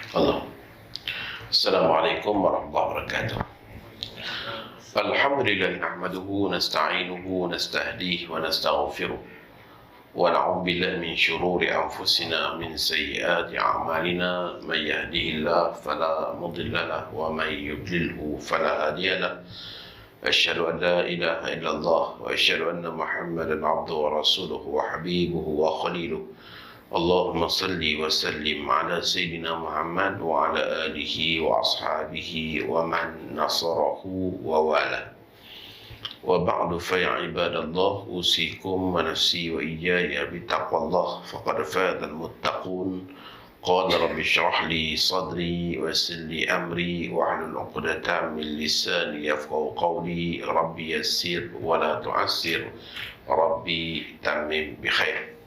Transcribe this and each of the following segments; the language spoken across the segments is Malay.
Allah. Assalamualaikum warahmatullahi wabarakatuh. Alhamdulillah nahmaduhu nasta'inuhu nastahdihi wa nastaghfiruh wa na'udzu billahi min shururi anfusina min sayyiati a'malina may yahdihillahu fala mudilla lahu wa may yudlilhu fala hadiya lahu. Asyhadu an la ilaha illallah wa asyhadu anna Muhammadan 'abduhu wa rasuluhu wa habibuhu wa khaliluh. Allahumma salli wa sallim ala Sayyidina Muhammad wa ala alihi wa ashabihi wa man nasarahu wa wala. Wa ba'du fa ya ibadallah usikum wa nafsi wa iyaya bitaqwallah faqad faza al-muttaqun. Qala rabbi shrah li sadri wa yassir li amri wa hlul 'uqdatam min lisani yafqahu qawli. Rabbi yassir wa la tu'assir. Rabbi tammim bi khair.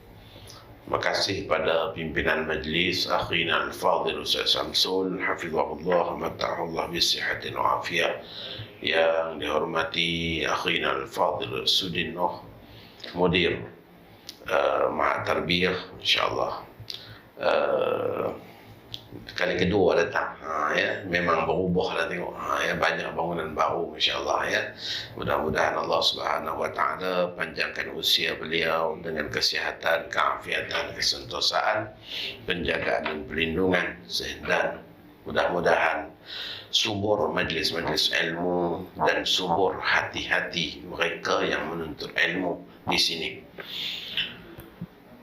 Terima kasih pada pimpinan majlis akhina al-fadhil Ustaz Samsul hafizahullah mata'ahullah bisihatin wa afiyah, yang dihormati akhina al-fadhil Sudinno mudir Ma'had Tarbiyah insyaallah. Kali kedua datang, ya, memang berubah lah tengok, ya, banyak bangunan baru insyaallah, ya. Mudah-mudahan Allah Subhanahu wa taala panjangkan usia beliau dengan kesihatan, keafiatan, kesentosaan, penjagaan dan perlindungan, dan mudah-mudahan subur majlis-majlis ilmu dan subur hati-hati mereka yang menuntut ilmu di sini.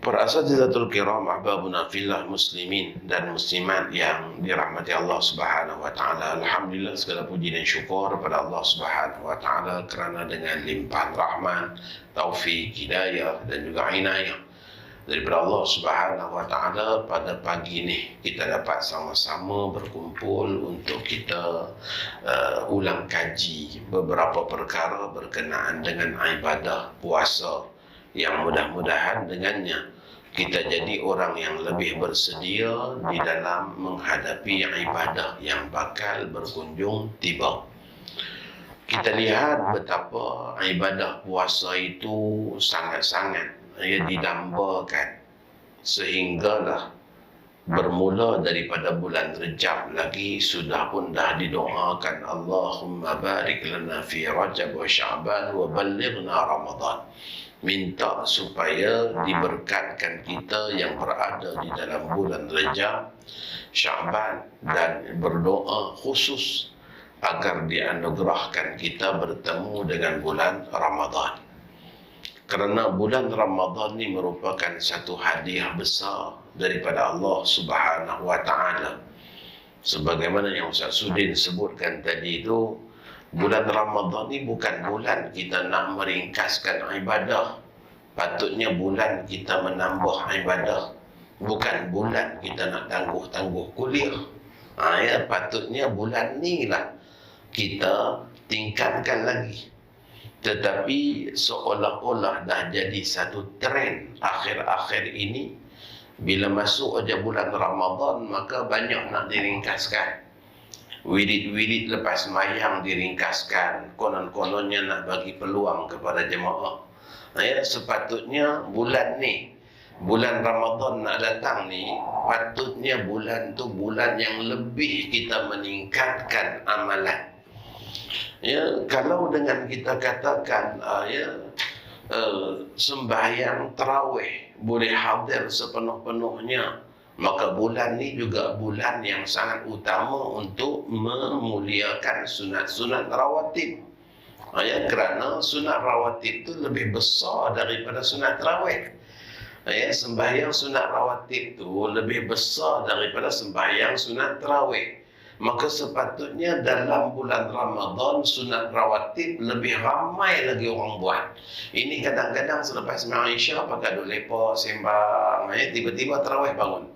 Para asatizatul kiram, ahbabuna fillah, muslimin dan muslimat yang dirahmati Allah Subhanahu wa taala. Alhamdulillah, segala puji dan syukur kepada Allah Subhanahu wa taala kerana dengan limpahan rahmat, taufik, hidayah dan juga inayah daripada Allah Subhanahu wa taala, pada pagi ini kita dapat sama-sama berkumpul untuk kita ulang kaji beberapa perkara berkenaan dengan ibadah puasa, yang mudah-mudahan dengannya kita jadi orang yang lebih bersedia di dalam menghadapi ibadah yang bakal berkunjung tiba. Kita lihat betapa ibadah puasa itu sangat-sangat didambakan, sehinggalah bermula daripada bulan Rejab lagi sudah pun dah didoakan, Allahumma barik lana fi Rajab wa Sya'ban wa ballighna Ramadan. Minta supaya diberkatkan kita yang berada di dalam bulan Rejab, Sya'ban, dan berdoa khusus agar dianugerahkan kita bertemu dengan bulan Ramadan. Kerana bulan Ramadan ini merupakan satu hadiah besar daripada Allah Subhanahu wa taala. Sebagaimana yang Ustaz Sudin sebutkan tadi itu, bulan Ramadan ini bukan bulan kita nak meringkaskan ibadah. Patutnya bulan kita menambah ibadah. Bukan bulan kita nak tangguh-tangguh kuliah. Ya, patutnya bulan ni lah kita tingkatkan lagi. Tetapi seolah-olah dah jadi satu trend akhir-akhir ini. Bila masuk aja bulan Ramadan, maka banyak nak diringkaskan. Wirid-wirid lepas sembahyang diringkaskan, konon-kononnya nak bagi peluang kepada jemaah. Ya, sepatutnya bulan ni, bulan Ramadan nak datang ni, patutnya bulan tu bulan yang lebih kita meningkatkan amalan. Ya, kalau dengan kita katakan sembahyang tarawih boleh hadir sepenuh-penuhnya, maka bulan ni juga bulan yang sangat utama untuk memuliakan sunat-sunat rawatib. Ya, kerana sunat rawatib itu lebih besar daripada sunat tarawih. Ya, sembahyang sunat rawatib itu lebih besar daripada sembahyang sunat tarawih. Maka sepatutnya dalam bulan Ramadan sunat rawatib lebih ramai lagi orang buat. Ini kadang-kadang selepas sembahyang Isya pakai duk lepak sembang, ya, tiba-tiba tarawih bangun.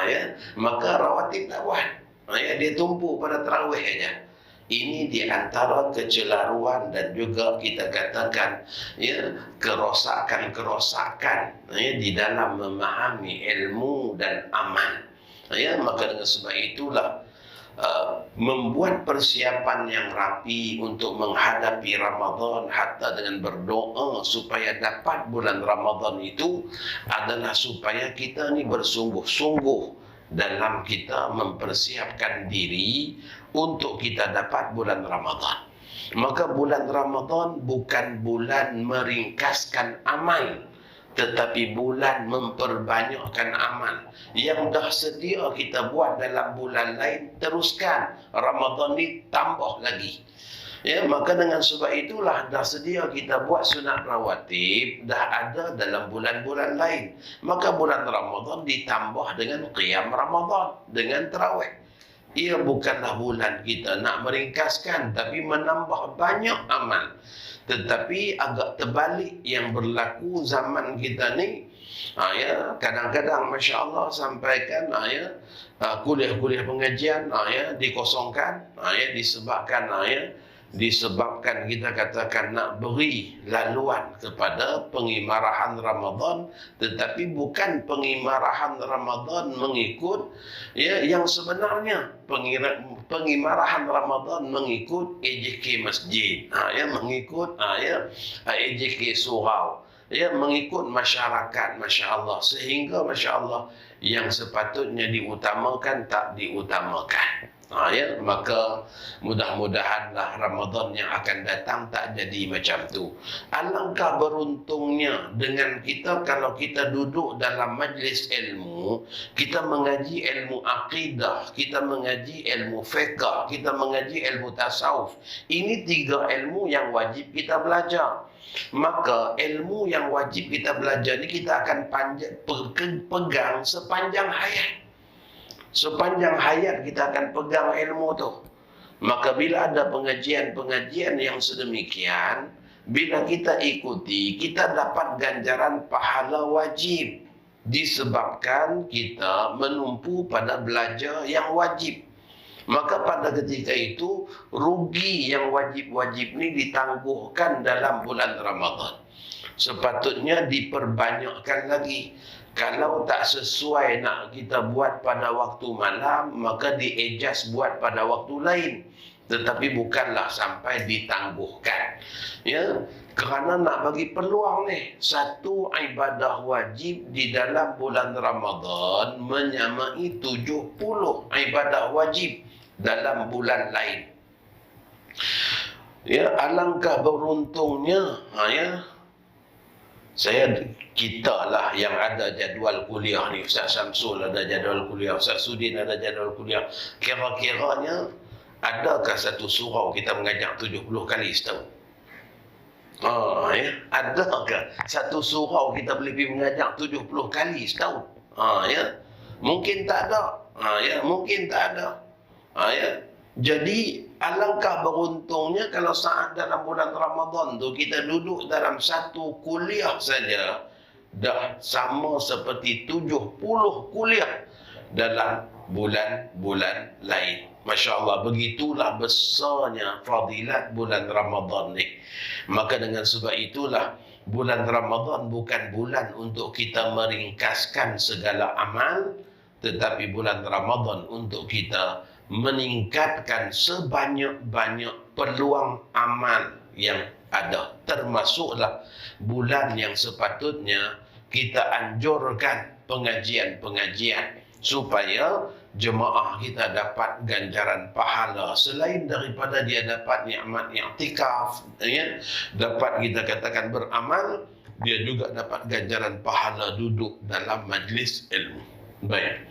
Ya, maka rawatib tak buat. Ya, dia tumpu pada tarawih aja. Ini di antara kecelaruan dan juga kita katakan, ya, kerosakan-kerosakan, ya, di dalam memahami ilmu dan amal. Ya, maka dengan sebab itulah membuat persiapan yang rapi untuk menghadapi Ramadan, hatta dengan berdoa supaya dapat bulan Ramadan itu adalah supaya kita ni bersungguh-sungguh dalam kita mempersiapkan diri untuk kita dapat bulan Ramadan. Maka bulan Ramadan bukan bulan meringkaskan amal, tetapi bulan memperbanyakkan amal. Yang dah sedia kita buat dalam bulan lain, teruskan. Ramadan ni tambah lagi. Ya, maka dengan sebab itulah dah sedia kita buat sunat rawatib, dah ada dalam bulan-bulan lain. Maka bulan Ramadan ditambah dengan qiyam Ramadan, dengan tarawih. Ia bukanlah bulan kita nak meringkaskan, tapi menambah banyak amal. Tetapi agak terbalik yang berlaku zaman kita ni. Ya, kadang-kadang Masya Allah sampaikan kuliah-kuliah pengajian dikosongkan, disebabkan kita katakan nak beri laluan kepada pengimarahan Ramadan, tetapi bukan pengimarahan Ramadan mengikut yang sebenarnya. Pengimarahan Ramadan mengikut EJK masjid, mengikut EJK surau, mengikut masyarakat, Masya Allah, sehingga Masya Allah yang sepatutnya diutamakan tak diutamakan. Maka mudah-mudahanlah Ramadan yang akan datang tak jadi macam tu. Alangkah beruntungnya dengan kita kalau kita duduk dalam majlis ilmu, kita mengaji ilmu akidah, kita mengaji ilmu fiqh, kita mengaji ilmu tasawuf. Ini 3 ilmu yang wajib kita belajar. Maka ilmu yang wajib kita belajar ni kita akan pegang sepanjang hayat. Sepanjang hayat kita akan pegang ilmu tu. Maka bila ada pengajian-pengajian yang sedemikian, bila kita ikuti, kita dapat ganjaran pahala wajib. Disebabkan kita menumpu pada belajar yang wajib. Maka pada ketika itu, rugi yang wajib-wajib ni ditangguhkan dalam bulan Ramadan. Sepatutnya diperbanyakkan lagi. Kalau tak sesuai nak kita buat pada waktu malam, maka di-adjust buat pada waktu lain. Tetapi bukanlah sampai ditangguhkan. Ya, kerana nak bagi peluang ni, satu ibadah wajib di dalam bulan Ramadan menyamai 70 ibadah wajib dalam bulan lain. Ya, alangkah beruntungnya, kita lah yang ada jadual kuliah ni. Ustaz Samsul ada jadual kuliah, Ustaz Sudin ada jadual kuliah. Kira-kiranya adakah satu surau kita mengajar 70 kali setahun? Adakah satu surau kita boleh pergi mengajar 70 kali setahun? Mungkin tak ada. Mungkin tak ada. Jadi alangkah beruntungnya kalau saat dalam bulan Ramadan tu kita duduk dalam satu kuliah saja, dah sama seperti 70 kuliah dalam bulan-bulan lain. Masya Allah, begitulah besarnya fadilat bulan Ramadan ni. Maka dengan sebab itulah bulan Ramadan bukan bulan untuk kita meringkaskan segala amal, tetapi bulan Ramadan untuk kita meningkatkan sebanyak-banyak peluang amal yang ada. Termasuklah bulan yang sepatutnya kita anjurkan pengajian-pengajian supaya jemaah kita dapat ganjaran pahala. Selain daripada dia dapat nikmat i'tikaf, dapat kita katakan beramal, dia juga dapat ganjaran pahala duduk dalam majlis ilmu. Baik.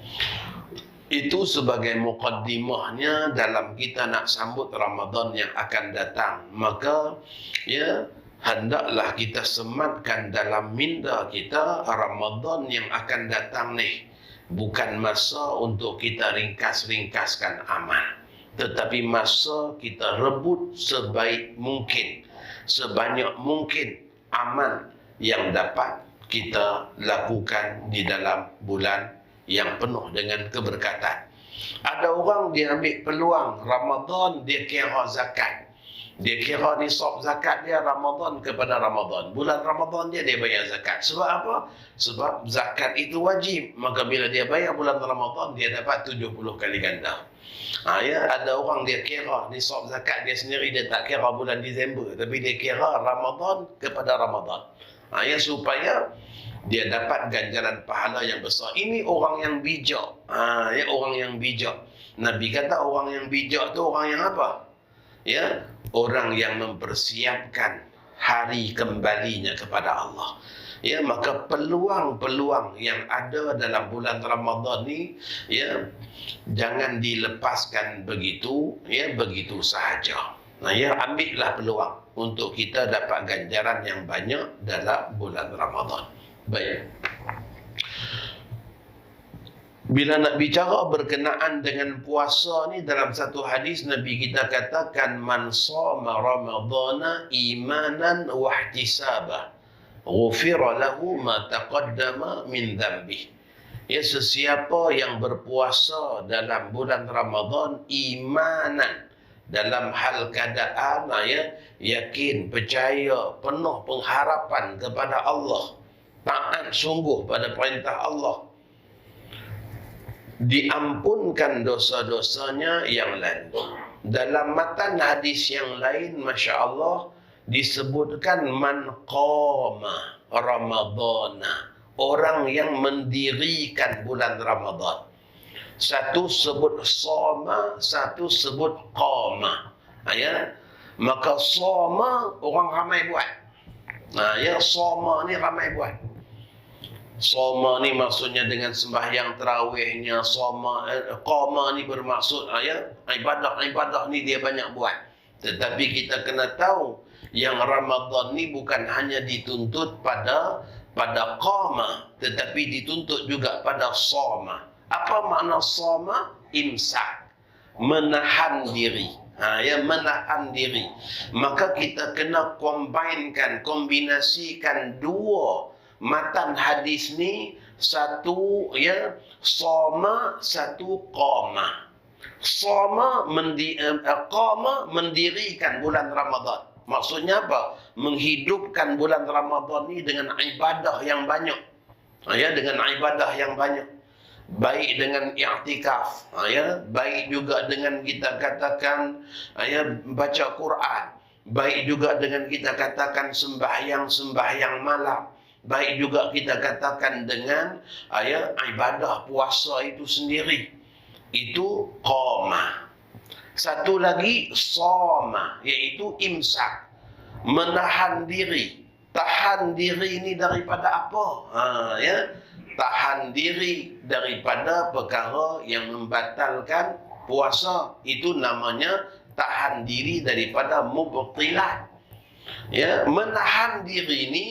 Itu sebagai muqaddimahnya dalam kita nak sambut Ramadan yang akan datang. Maka hendaklah kita sematkan dalam minda kita Ramadan yang akan datang ni bukan masa untuk kita ringkas-ringkaskan amal, tetapi masa kita rebut sebaik mungkin, sebanyak mungkin amal yang dapat kita lakukan di dalam bulan yang penuh dengan keberkatan. Ada orang dia ambil peluang Ramadan, dia kira zakat. Dia kira nisab zakat dia Ramadan kepada Ramadan. Bulan Ramadan dia bayar zakat. Sebab apa? Sebab zakat itu wajib. Maka bila dia bayar bulan Ramadan, dia dapat 70 kali ganda. Ada orang dia kira nisab zakat dia sendiri, dia tak kira bulan Disember, tapi dia kira Ramadan kepada Ramadan. Ya, supaya dia dapat ganjaran pahala yang besar. Ini orang yang bijak. Ya, orang yang bijak. Nabi kata orang yang bijak tu orang yang apa? Ya, orang yang mempersiapkan hari kembalinya kepada Allah. Ya, maka peluang-peluang yang ada dalam bulan Ramadan ni, ya, jangan dilepaskan begitu, ya, begitu sahaja. Nah, ya, ambillah peluang untuk kita dapat ganjaran yang banyak dalam bulan Ramadan. Baik. Bila nak bicara berkenaan dengan puasa ni, dalam satu hadis Nabi kita katakan, man shama ramadhana imanan wa ihtisaba ghufira lahu ma taqaddama min dhanbih. Ya, sesiapa yang berpuasa dalam bulan Ramadan imanan, dalam hal keadaan, ya, yakin, percaya, penuh pengharapan kepada Allah, taat sungguh pada perintah Allah, diampunkan dosa-dosanya yang lalu. Dalam matan hadis yang lain, Masya Allah, disebutkan man qama ramadhana, orang yang mendirikan bulan Ramadan. Satu sebut shoma, satu sebut qama. Ya, maka shoma orang ramai buat. Ya, shoma ni ramai buat. Soma ni maksudnya dengan sembahyang tarawihnya, qama ni bermaksud, ya, ibadah ni dia banyak buat. Tetapi kita kena tahu yang Ramadan ni bukan hanya dituntut pada qama, tetapi dituntut juga pada soma. Apa makna soma? Imsak, menahan diri. Ya, menahan diri. Maka kita kena kombinasikan dua matan hadis ni, satu, ya, soma, satu qama. Soma qama mendirikan bulan Ramadan. Maksudnya apa? Menghidupkan bulan Ramadan ni dengan ibadah yang banyak. Ya, dengan ibadah yang banyak. Baik dengan i'tikaf, ya, baik juga dengan kita katakan, ya, baca Quran, baik juga dengan kita katakan sembahyang malam, baik juga kita katakan dengan, ya, ibadah puasa itu sendiri. Itu qama. Satu lagi shoma, iaitu imsak, menahan diri. Tahan diri ini daripada apa? Ya, tahan diri daripada perkara yang membatalkan puasa. Itu namanya tahan diri daripada mubtilat. Ya, menahan diri ini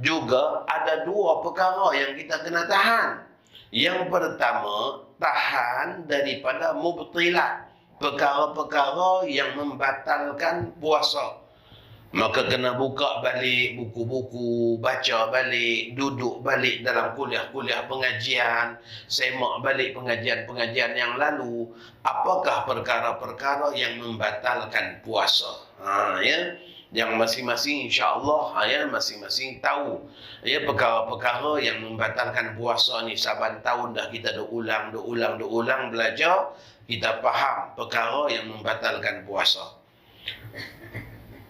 juga ada dua perkara yang kita kena tahan. Yang pertama, tahan daripada mubtilat, perkara-perkara yang membatalkan puasa. Maka kena buka balik buku-buku, baca balik, duduk balik dalam kuliah-kuliah pengajian, semak balik pengajian-pengajian yang lalu. Apakah perkara-perkara yang membatalkan puasa? Ya, yang masing-masing insya-Allah, ya, masing-masing tahu, ya, perkara-perkara yang membatalkan puasa ni. Saban tahun dah kita ulang belajar, kita faham perkara yang membatalkan puasa.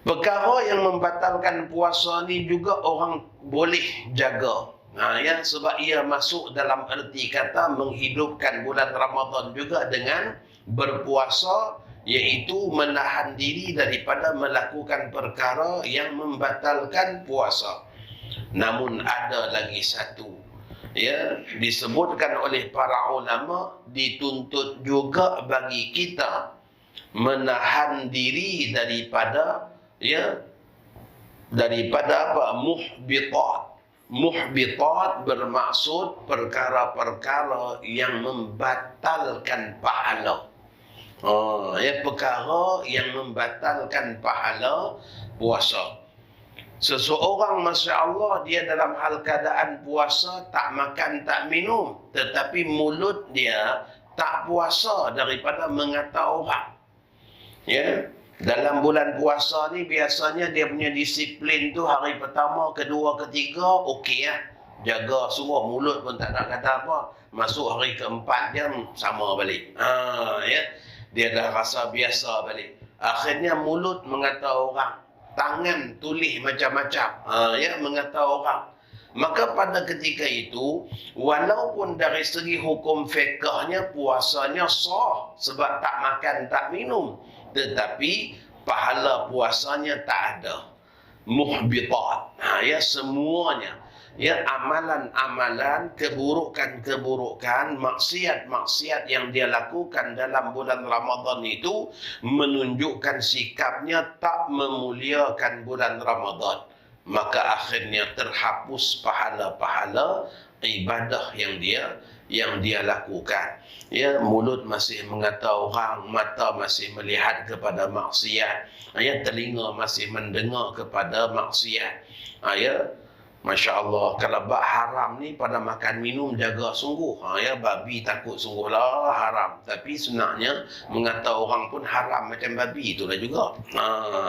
Perkara yang membatalkan puasa ni juga orang boleh jaga. Ya, sebab ia masuk dalam erti kata menghidupkan bulan Ramadan juga dengan berpuasa, iaitu menahan diri daripada melakukan perkara yang membatalkan puasa. Namun ada lagi satu, ya, disebutkan oleh para ulama, dituntut juga bagi kita menahan diri daripada, ya, daripada apa? Muhbitat. Muhbitat bermaksud perkara-perkara yang membatalkan pahala. Ya, perkara yang membatalkan pahala puasa. Seseorang, Masya Allah, dia dalam hal keadaan puasa, tak makan, tak minum, tetapi mulut dia tak puasa daripada mengata orang. Ya, dalam bulan puasa ni biasanya dia punya disiplin tu hari pertama, kedua, ketiga, okey ya. Jaga semua, mulut pun tak nak kata apa. Masuk hari keempat dia sama balik. Ya, dia dah rasa biasa balik. Akhirnya mulut mengata orang. tangan tulis macam-macam, ya, mengata orang. Maka pada ketika itu, walaupun dari segi hukum fiqahnya puasanya sah sebab tak makan tak minum, tetapi pahala puasanya tak ada. Muhbitat, ya, semuanya, ya, amalan-amalan, keburukan-keburukan, maksiat-maksiat yang dia lakukan dalam bulan Ramadan itu menunjukkan sikapnya tak memuliakan bulan Ramadan. Maka akhirnya terhapus pahala-pahala ibadah yang dia lakukan. Ya, mulut masih mengata orang, mata masih melihat kepada maksiat, ya, telinga masih mendengar kepada maksiat. Ya, Masya Allah, kalau bab haram ni pada makan minum jaga sungguh. Ya, babi takut sungguhlah haram. Tapi sebenarnya mengata orang pun haram macam babi itulah juga.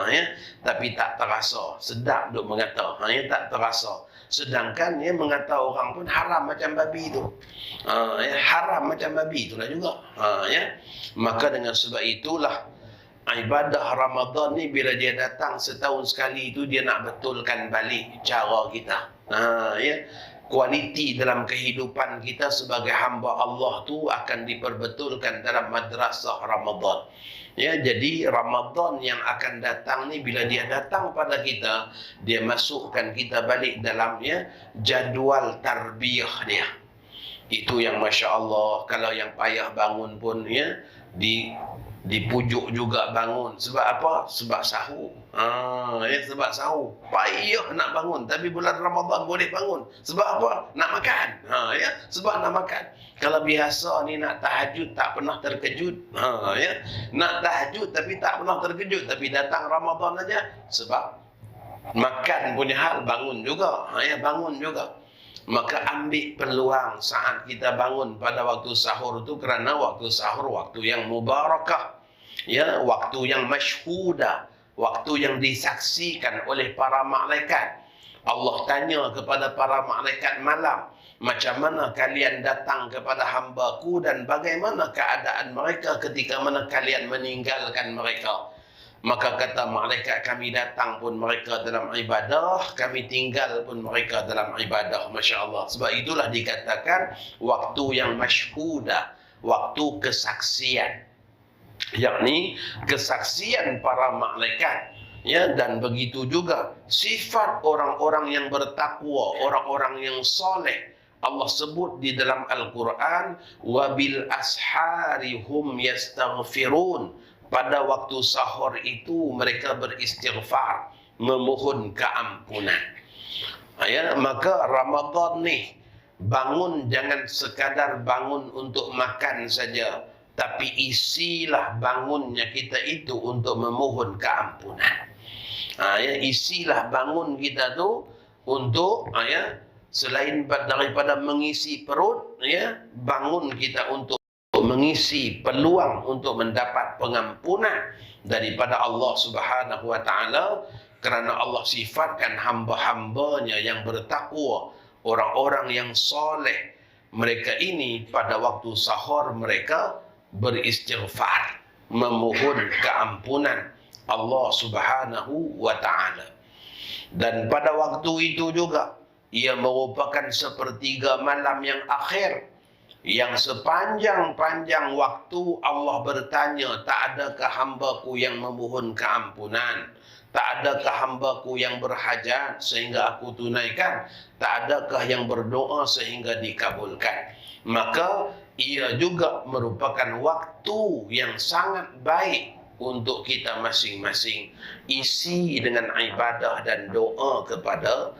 Ya, tapi tak terasa. Sedap duk mengata. Ya, tak terasa. Sedangkan ya, mengata orang pun haram macam babi itu. Ya, haram macam babi itulah juga. Ya, maka dengan sebab itulah ibadah Ramadan ni bila dia datang setahun sekali itu dia nak betulkan balik cara kita. Ya, kualiti dalam kehidupan kita sebagai hamba Allah tu akan diperbetulkan dalam madrasah Ramadan. Ya, jadi Ramadan yang akan datang ni bila dia datang pada kita, dia masukkan kita balik dalam, ya, jadual tarbiyah dia. Itu yang Masya Allah, kalau yang payah bangun pun, ya, dipujuk juga bangun. Sebab apa? Sebab sahur. Ya, sebab sahur. Payah nak bangun. Tapi bulan Ramadan boleh bangun. Sebab apa? Nak makan. Ya, sebab nak makan. Kalau biasa ni nak tahajud tak pernah terkejut. Ya, nak tahajud tapi tak pernah terkejut. Tapi datang Ramadan aja sebab makan punya hal bangun juga. Ya, bangun juga. Maka ambil peluang saat kita bangun pada waktu sahur itu, kerana waktu sahur waktu yang mubarakah, ya, waktu yang masyhudah, waktu yang disaksikan oleh para malaikat. Allah tanya kepada para malaikat malam, macam mana kalian datang kepada hamba-Ku dan bagaimana keadaan mereka ketika mana kalian meninggalkan mereka. Maka kata malaikat, kami datang pun mereka dalam ibadah, kami tinggal pun mereka dalam ibadah. Masya Allah. Sebab itulah dikatakan waktu yang masyhudah, waktu kesaksian, yakni kesaksian para malaikat. Ya, dan begitu juga sifat orang-orang yang bertakwa, orang-orang yang soleh. Allah sebut di dalam Al-Quran, wabil ashari hum yastaghfirun. Pada waktu sahur itu mereka beristighfar, memohon keampunan. Ya, maka Ramadan ni bangun jangan sekadar bangun untuk makan saja, tapi isilah bangunnya kita itu untuk memohon keampunan. Ya, isilah bangun kita tu untuk, ya, selain daripada mengisi perut, ya, bangun kita untuk mengisi peluang untuk mendapat pengampunan daripada Allah Subhanahu wa taala, kerana Allah sifatkan hamba-hambanya yang bertakwa, orang-orang yang soleh. Mereka ini pada waktu sahur mereka beristighfar, memohon keampunan Allah Subhanahu wa taala. Dan pada waktu itu juga ia merupakan sepertiga malam yang akhir, yang sepanjang-panjang waktu Allah bertanya, tak adakah hamba-Ku yang memohon keampunan? Tak adakah hamba-Ku yang berhajat sehingga Aku tunaikan? Tak adakah yang berdoa sehingga dikabulkan? Maka ia juga merupakan waktu yang sangat baik untuk kita masing-masing isi dengan ibadah dan doa kepada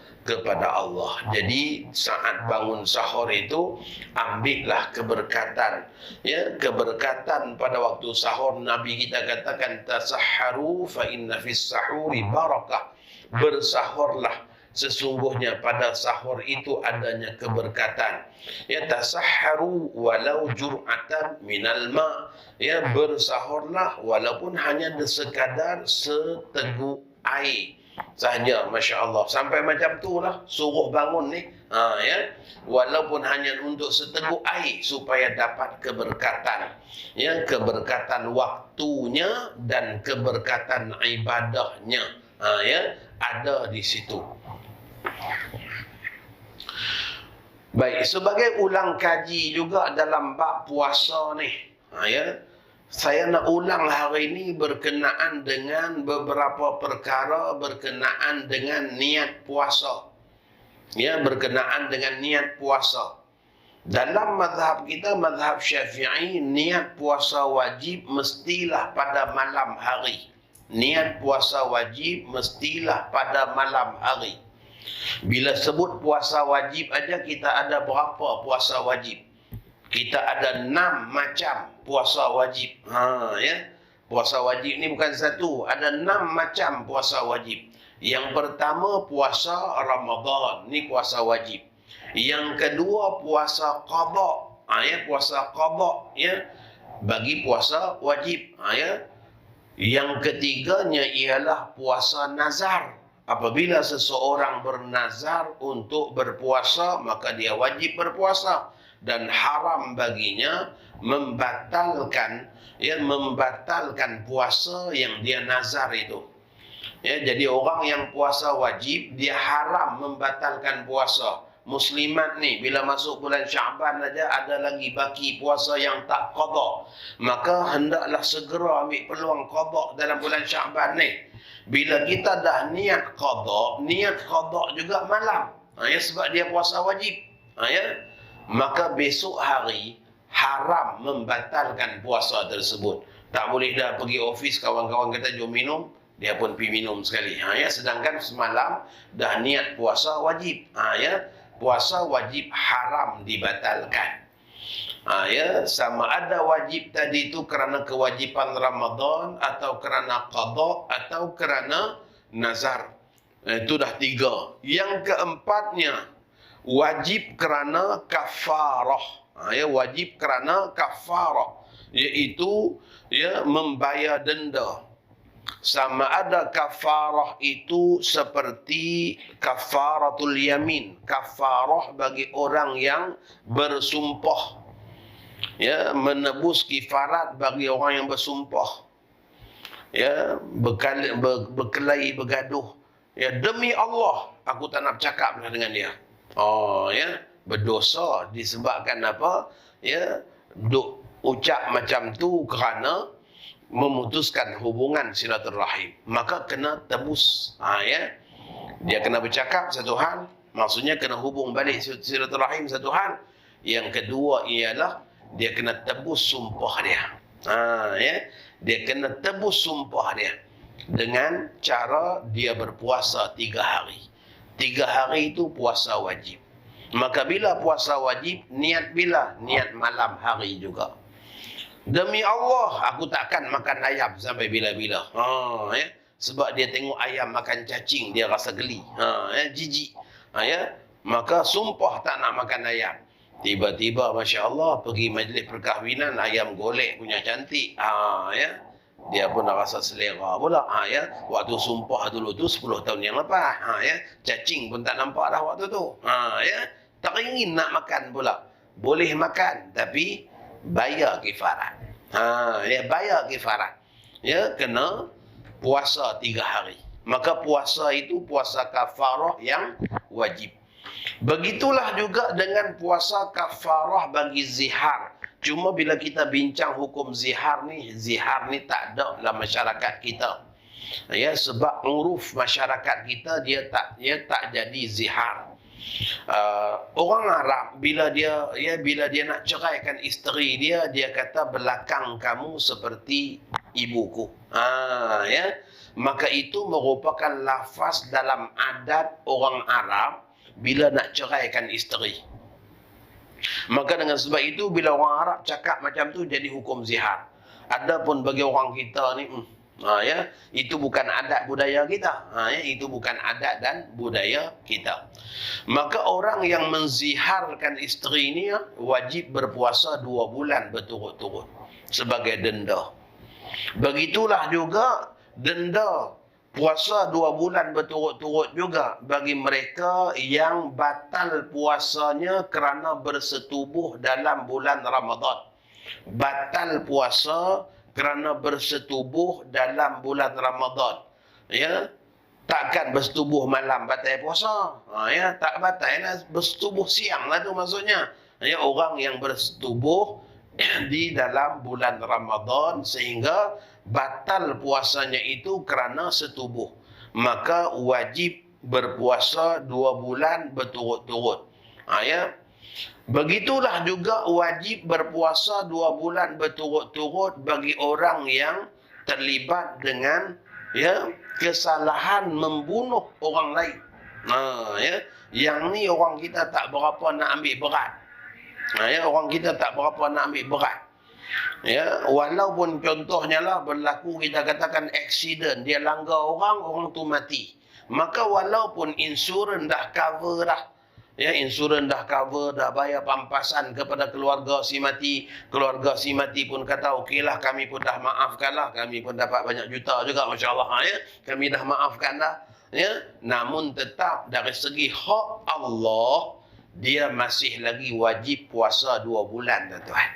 Allah. Jadi saat bangun sahur itu ambillah keberkatan. Ya, keberkatan pada waktu sahur. Nabi kita katakan tasahharu fa inna fis sahuri barakah. Bersahurlah, sesungguhnya pada sahur itu adanya keberkatan. Ya, tasahharu walau jur'atan minal ma. Ya, bersahurlah walaupun hanya sekadar seteguk air sahaja. Masya Allah. Sampai macam tu lah suruh bangun ni. Ya, walaupun hanya untuk seteguk air supaya dapat keberkatan. Ya, keberkatan waktunya dan keberkatan ibadahnya. Ya, ada di situ. Baik, sebagai ulang kaji juga dalam bab puasa ni, ya, saya nak ulang hari ini berkenaan dengan beberapa perkara berkenaan dengan niat puasa. Ya, berkenaan dengan niat puasa. Dalam mazhab kita, mazhab Syafi'i, niat puasa wajib mestilah pada malam hari. Niat puasa wajib mestilah pada malam hari. Bila sebut puasa wajib aja, kita ada berapa puasa wajib? Kita ada 6 macam puasa wajib. Ya. Puasa wajib ni bukan satu, ada 6 macam puasa wajib. Yang pertama puasa Ramadan, ni puasa wajib. Yang kedua puasa qada, ya, puasa qada, ya, bagi puasa wajib, ya. Yang ketiganya ialah puasa nazar. Apabila seseorang bernazar untuk berpuasa, maka dia wajib berpuasa dan haram baginya membatalkan puasa yang dia nazar itu. Ya, jadi orang yang puasa wajib, dia haram membatalkan puasa. Muslimat ni bila masuk bulan Syaban aja ada lagi baki puasa yang tak qada, maka hendaklah segera ambil peluang qada dalam bulan Syaban ni. Bila kita dah niat qada juga malam, ya, sebab dia puasa wajib, ya, maka besok hari haram membatalkan puasa tersebut. Tak boleh dah pergi ofis, kawan-kawan kata jom minum, dia pun pergi minum sekali, ya. Sedangkan semalam dah niat puasa wajib, ya, puasa wajib haram dibatalkan. Ya, sama ada wajib tadi itu kerana kewajipan Ramadan atau kerana qada atau kerana nazar. Itu dah 3. Yang keempatnya wajib kerana kafarah. Ya, wajib kerana kafarah, iaitu, ya, membayar denda. Sama ada kafarah itu seperti kafaratul yamin, kafarah bagi orang yang bersumpah, ya, menebus kifarat bagi orang yang bersumpah, ya, berkelahi, bergaduh, ya, demi Allah aku tak nak bercakap dengan dia. Ya, berdosa disebabkan apa? Ya, duk ucap macam tu kerana memutuskan hubungan silaturahim, maka kena tebus. Ya, dia kena bercakap satu hal, maksudnya kena hubung balik silaturahim satu hal. Yang kedua ialah dia kena tebus sumpah dia. Ya, dia kena tebus sumpah dia dengan cara dia berpuasa 3 hari. 3 hari itu puasa wajib. Maka bila puasa wajib, niat bila? Niat malam hari juga. Demi Allah, aku takkan makan ayam sampai bila-bila. Ya, sebab dia tengok ayam makan cacing, dia rasa geli. Ya, jijik. Ya, maka sumpah tak nak makan ayam. Tiba-tiba, Masya Allah, pergi majlis perkahwinan, ayam golek punya cantik. Ya, dia pun dah rasa selera pula. Ya, waktu sumpah dulu tu 10 tahun yang lepas. Ya, cacing pun tak nampak dah waktu tu. Ya, tak ingin nak makan pula. Boleh makan, tapi bayar kifarat. Ya, bayar kifarat. Ya, kena puasa 3 hari. Maka puasa itu puasa kafarah yang wajib. Begitulah juga dengan puasa kafarah bagi zihar. Cuma bila kita bincang hukum zihar ni tak ada dalam masyarakat kita. Ya, sebab uruf masyarakat kita dia tak jadi zihar. Orang Arab bila dia nak ceraikan isteri dia kata belakang kamu seperti ibuku. Ya, maka itu merupakan lafaz dalam adat orang Arab bila nak ceraikan isteri. Maka dengan sebab itu bila orang Arab cakap macam tu jadi hukum zihar. Adapun bagi orang kita ni ya, itu bukan adat budaya kita. Ya, itu bukan adat dan budaya kita. Maka orang yang menziharkan isteri ni wajib berpuasa 2 bulan berturut-turut sebagai denda. Begitulah juga denda puasa 2 bulan berturut-turut juga bagi mereka yang batal puasanya kerana bersetubuh dalam bulan Ramadan. Batal puasa kerana bersetubuh dalam bulan Ramadan. Ya, takkan bersetubuh malam batal puasa. Ya, tak batal lah, bersetubuh siang lah tu maksudnya. Ya, orang yang bersetubuh di dalam bulan Ramadan sehingga batal puasanya itu kerana setubuh, maka wajib berpuasa 2 bulan berturut-turut. Ya. Begitulah juga wajib berpuasa 2 bulan berturut-turut bagi orang yang terlibat dengan kesalahan membunuh orang lain. Yang ni orang kita tak berapa nak ambil berat. Orang kita tak berapa nak ambil berat. Walaupun contohnya lah berlaku, kita katakan accident, dia langgar orang tu mati. Maka walaupun insurans dah cover dah, insurans dah cover, dah bayar pampasan kepada keluarga si mati. Keluarga si mati pun kata, okeylah, kami pun dah maafkan lah. Kami pun dapat banyak juta juga, Masya Allah. Kami dah maafkan lah. Namun tetap dari segi hak Allah, dia masih lagi wajib puasa 2 bulan, tuan-tuan.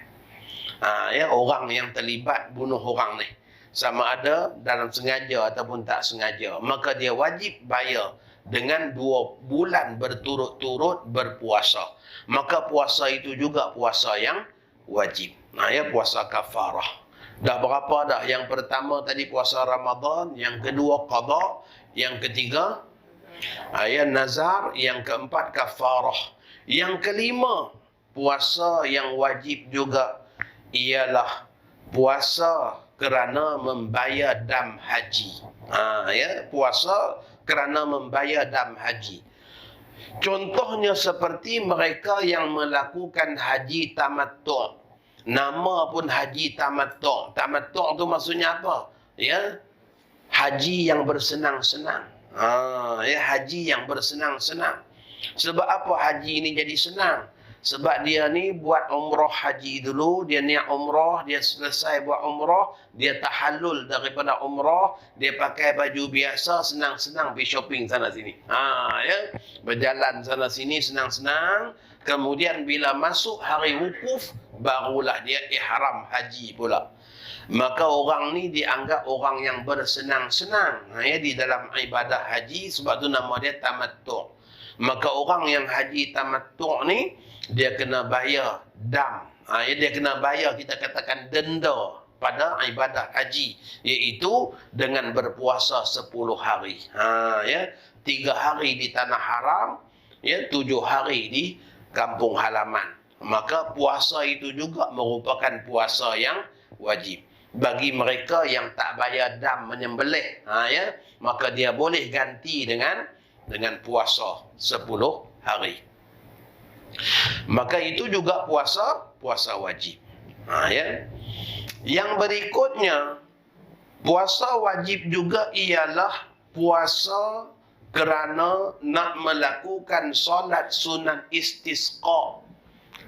Orang yang terlibat bunuh orang ni, sama ada dalam sengaja ataupun tak sengaja, maka dia wajib bayar dengan 2 bulan berturut-turut berpuasa. Maka puasa itu juga puasa yang wajib. Puasa kafarah. Dah berapa dah? Yang pertama tadi puasa Ramadan, yang kedua qada, yang ketiga nazar, yang keempat kafarah. Yang kelima, puasa yang wajib juga ialah puasa kerana membayar dam haji. Puasa kerana membayar dam haji. Contohnya seperti mereka yang melakukan haji tamattu'. Nama pun haji tamattu'. Tamattu' tu maksudnya apa? Haji yang bersenang-senang. Haji yang bersenang-senang. Sebab apa haji ini jadi senang? Sebab dia ni buat umrah haji dulu, dia niat umrah, dia selesai buat umrah, dia tahallul daripada umrah, dia pakai baju biasa, senang-senang pergi shopping sana sini. Berjalan sana sini senang-senang. Kemudian bila masuk hari wukuf, barulah dia ihram haji pula. Maka orang ni dianggap orang yang bersenang-senang di dalam ibadah haji, sebab tu nama dia tamattu'. Maka orang yang haji tamattu' ni, dia kena bayar dam. Dia kena bayar, kita katakan denda pada ibadah haji, iaitu dengan berpuasa 10 hari. 3 hari di tanah haram, 7 hari di kampung halaman. Maka puasa itu juga merupakan puasa yang wajib. Bagi mereka yang tak bayar dam menyembelih, maka dia boleh ganti dengan puasa 10 hari. Maka itu juga puasa wajib. Yang berikutnya, puasa wajib juga ialah puasa kerana nak melakukan solat sunat istisqa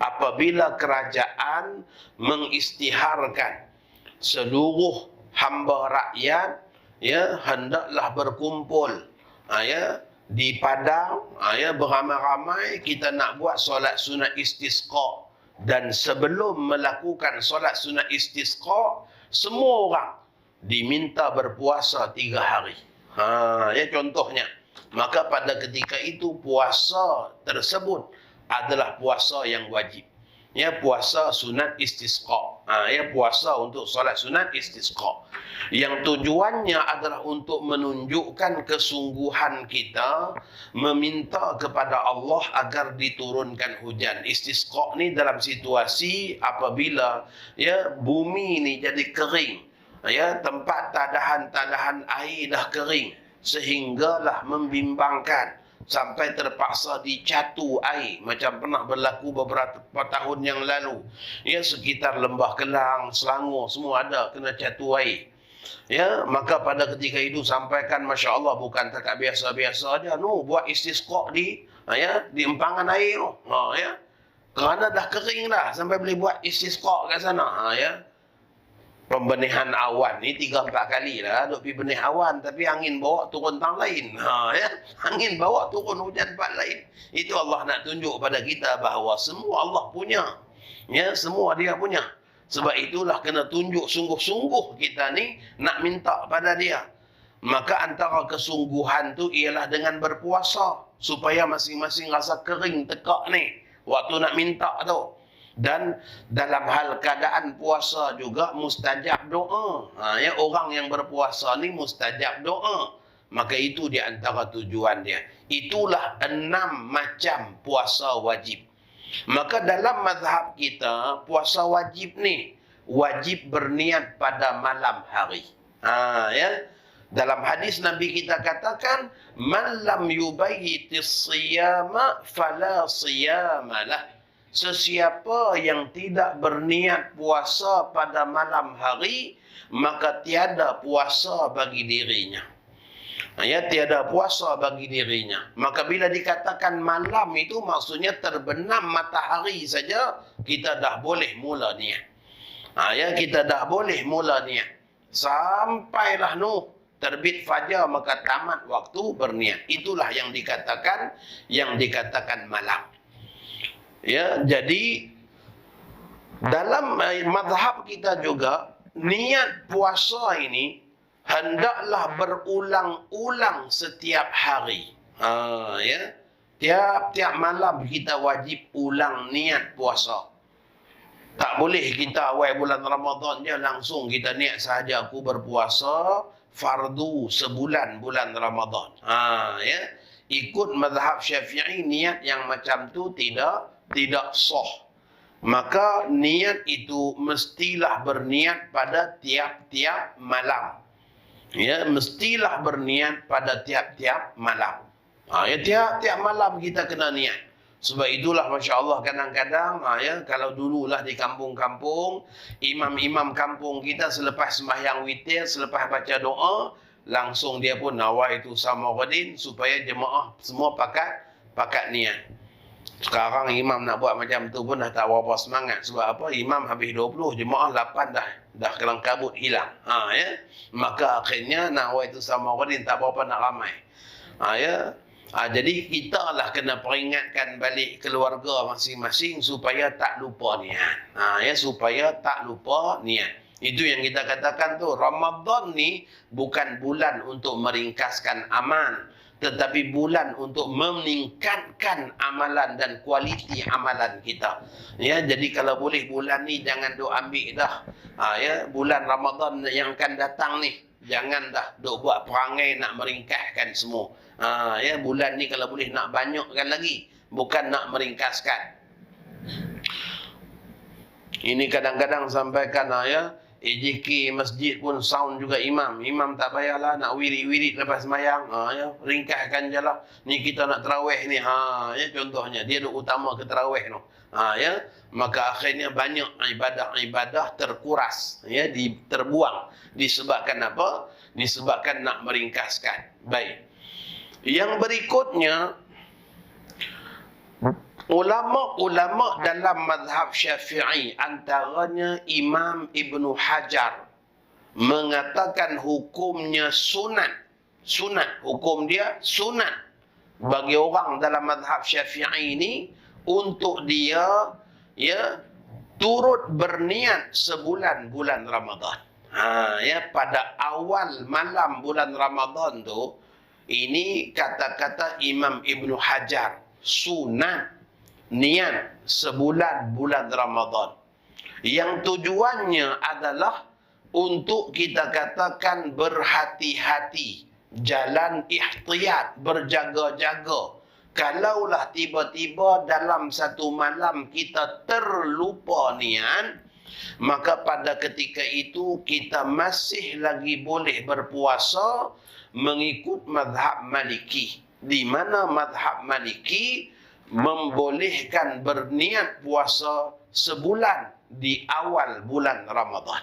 apabila kerajaan mengistiharkan seluruh hamba rakyat hendaklah berkumpul di padang, beramai-ramai kita nak buat solat sunat istisqa. Dan sebelum melakukan solat sunat istisqa, semua orang diminta berpuasa 3 hari. Contohnya, maka pada ketika itu puasa tersebut adalah puasa yang wajib. Puasa sunat istisqa. Puasa untuk solat sunat istisqa. Yang tujuannya adalah untuk menunjukkan kesungguhan kita meminta kepada Allah agar diturunkan hujan. Istisqa ni dalam situasi apabila bumi ni jadi kering. Tempat tadahan air dah kering sehinggalah membimbangkan, sampai terpaksa dicatu air, macam pernah berlaku beberapa tahun yang lalu. Sekitar Lembah Kelang, Selangor, semua ada kena catu air. Maka pada ketika itu sampaikan, Masya Allah, bukan takat biasa-biasa aja, buat istisqa di empangan air tu. Kerana dah kering dah, sampai boleh buat istisqa kat sana. Pembenihan awan ni 3-4 kali lah duk pergi benih awan, tapi angin bawa turun tang lain. Angin bawa turun hujan tempat lain. Itu Allah nak tunjuk pada kita bahawa semua Allah punya. Semua dia punya. Sebab itulah kena tunjuk sungguh-sungguh kita ni nak minta pada dia. Maka antara kesungguhan tu ialah dengan berpuasa supaya masing-masing rasa kering tekak ni waktu nak minta tu. Dan dalam hal keadaan puasa juga mustajab doa. Ya, orang yang berpuasa ni mustajab doa. Maka itu di antara tujuan dia. Itulah 6 macam puasa wajib. Maka dalam mazhab kita, puasa wajib ni wajib berniat pada malam hari. Ya. Dalam hadis Nabi kita katakan, man lam yubayyitis siyama fala siyamalah. Sesiapa yang tidak berniat puasa pada malam hari, maka tiada puasa bagi dirinya. Ya, tiada puasa bagi dirinya. Maka bila dikatakan malam itu maksudnya terbenam matahari saja, kita dah boleh mula niat. Ya, kita dah boleh mula niat. Sampailah terbit fajar maka tamat waktu berniat. Itulah yang dikatakan malam. Ya, jadi dalam mazhab kita juga niat puasa ini hendaklah berulang-ulang setiap hari. Ya, tiap-tiap malam kita wajib ulang niat puasa. Tak boleh kita awal bulan Ramadan je langsung kita niat sahaja aku berpuasa fardu sebulan bulan Ramadan. Ya, ikut mazhab Syafi'i niat yang macam tu tidak sah. Maka niat itu mestilah berniat pada tiap-tiap malam. Ya, mestilah berniat pada tiap-tiap malam. Ya, tiap-tiap malam kita kena niat. Sebab itulah Masya Allah kadang-kadang ya, kalau dululah di kampung-kampung, imam-imam kampung kita selepas sembahyang witir, selepas baca doa, langsung dia pun nawaitu Samaruddin supaya jemaah semua pakat niat. Sekarang imam nak buat macam tu pun dah tak berapa semangat. Sebab apa? Imam habis 20, jemaah 8 dah kelang kabut hilang. Ya. Maka akhirnya nawaitu Samaruddin tak berapa nak ramai. Ya. Jadi kita lah kena peringatkan balik keluarga masing-masing supaya tak lupa niat. Ya, supaya tak lupa niat. Itu yang kita katakan tu, Ramadan ni bukan bulan untuk meringkaskan amal, tetapi bulan untuk meningkatkan amalan dan kualiti amalan kita. Ya, jadi kalau boleh bulan ni jangan duk ambil dah. Ya, bulan Ramadan yang akan datang ni jangan dah duk buat perangai nak meringkaskan semua. Ya, bulan ni kalau boleh nak banyakkan lagi, bukan nak meringkaskan. Ini kadang-kadang sampaikan ya, AJK masjid pun sound juga imam. Imam tak payahlah nak wirid-wirid lepas sembahyang. Ya, ringkaskan je lah. Ni kita nak tarawih ni. Ya, contohnya dia duk utama ke tarawih tu. Ya, maka akhirnya banyak ibadah-ibadah terkuras, ya, terbuang. Disebabkan apa? Disebabkan nak meringkaskan. Baik. Yang berikutnya, ulama-ulama dalam mazhab Syafi'i antaranya Imam Ibnu Hajar mengatakan hukumnya sunat. Hukum dia sunat bagi orang dalam mazhab Syafi'i ini untuk dia ya turut berniat sebulan bulan Ramadan. Ya, pada awal malam bulan Ramadan tu, ini kata-kata Imam Ibnu Hajar, sunat niat sebulan bulan Ramadan. Yang tujuannya adalah untuk kita katakan berhati-hati, jalan ihtiyat, berjaga-jaga. Kalaulah tiba-tiba dalam satu malam kita terlupa niat, maka pada ketika itu kita masih lagi boleh berpuasa mengikut mazhab Maliki, di mana mazhab Maliki membolehkan berniat puasa sebulan di awal bulan Ramadan.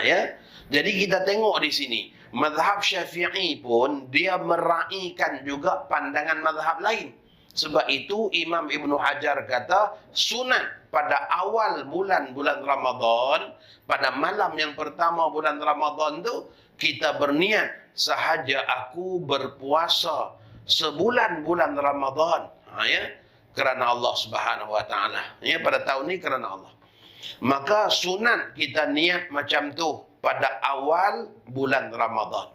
Ya. Jadi kita tengok di sini, mazhab Syafi'i pun dia meraihkan juga pandangan mazhab lain. Sebab itu Imam Ibnu Hajar kata sunat pada awal bulan Ramadan, pada malam yang pertama bulan Ramadan tu kita berniat sahaja aku berpuasa sebulan bulan Ramadan. Ya, kerana Allah Subhanahu wa taala. Ya, pada tahun ni kerana Allah. Maka sunat kita niat macam tu pada awal bulan Ramadan.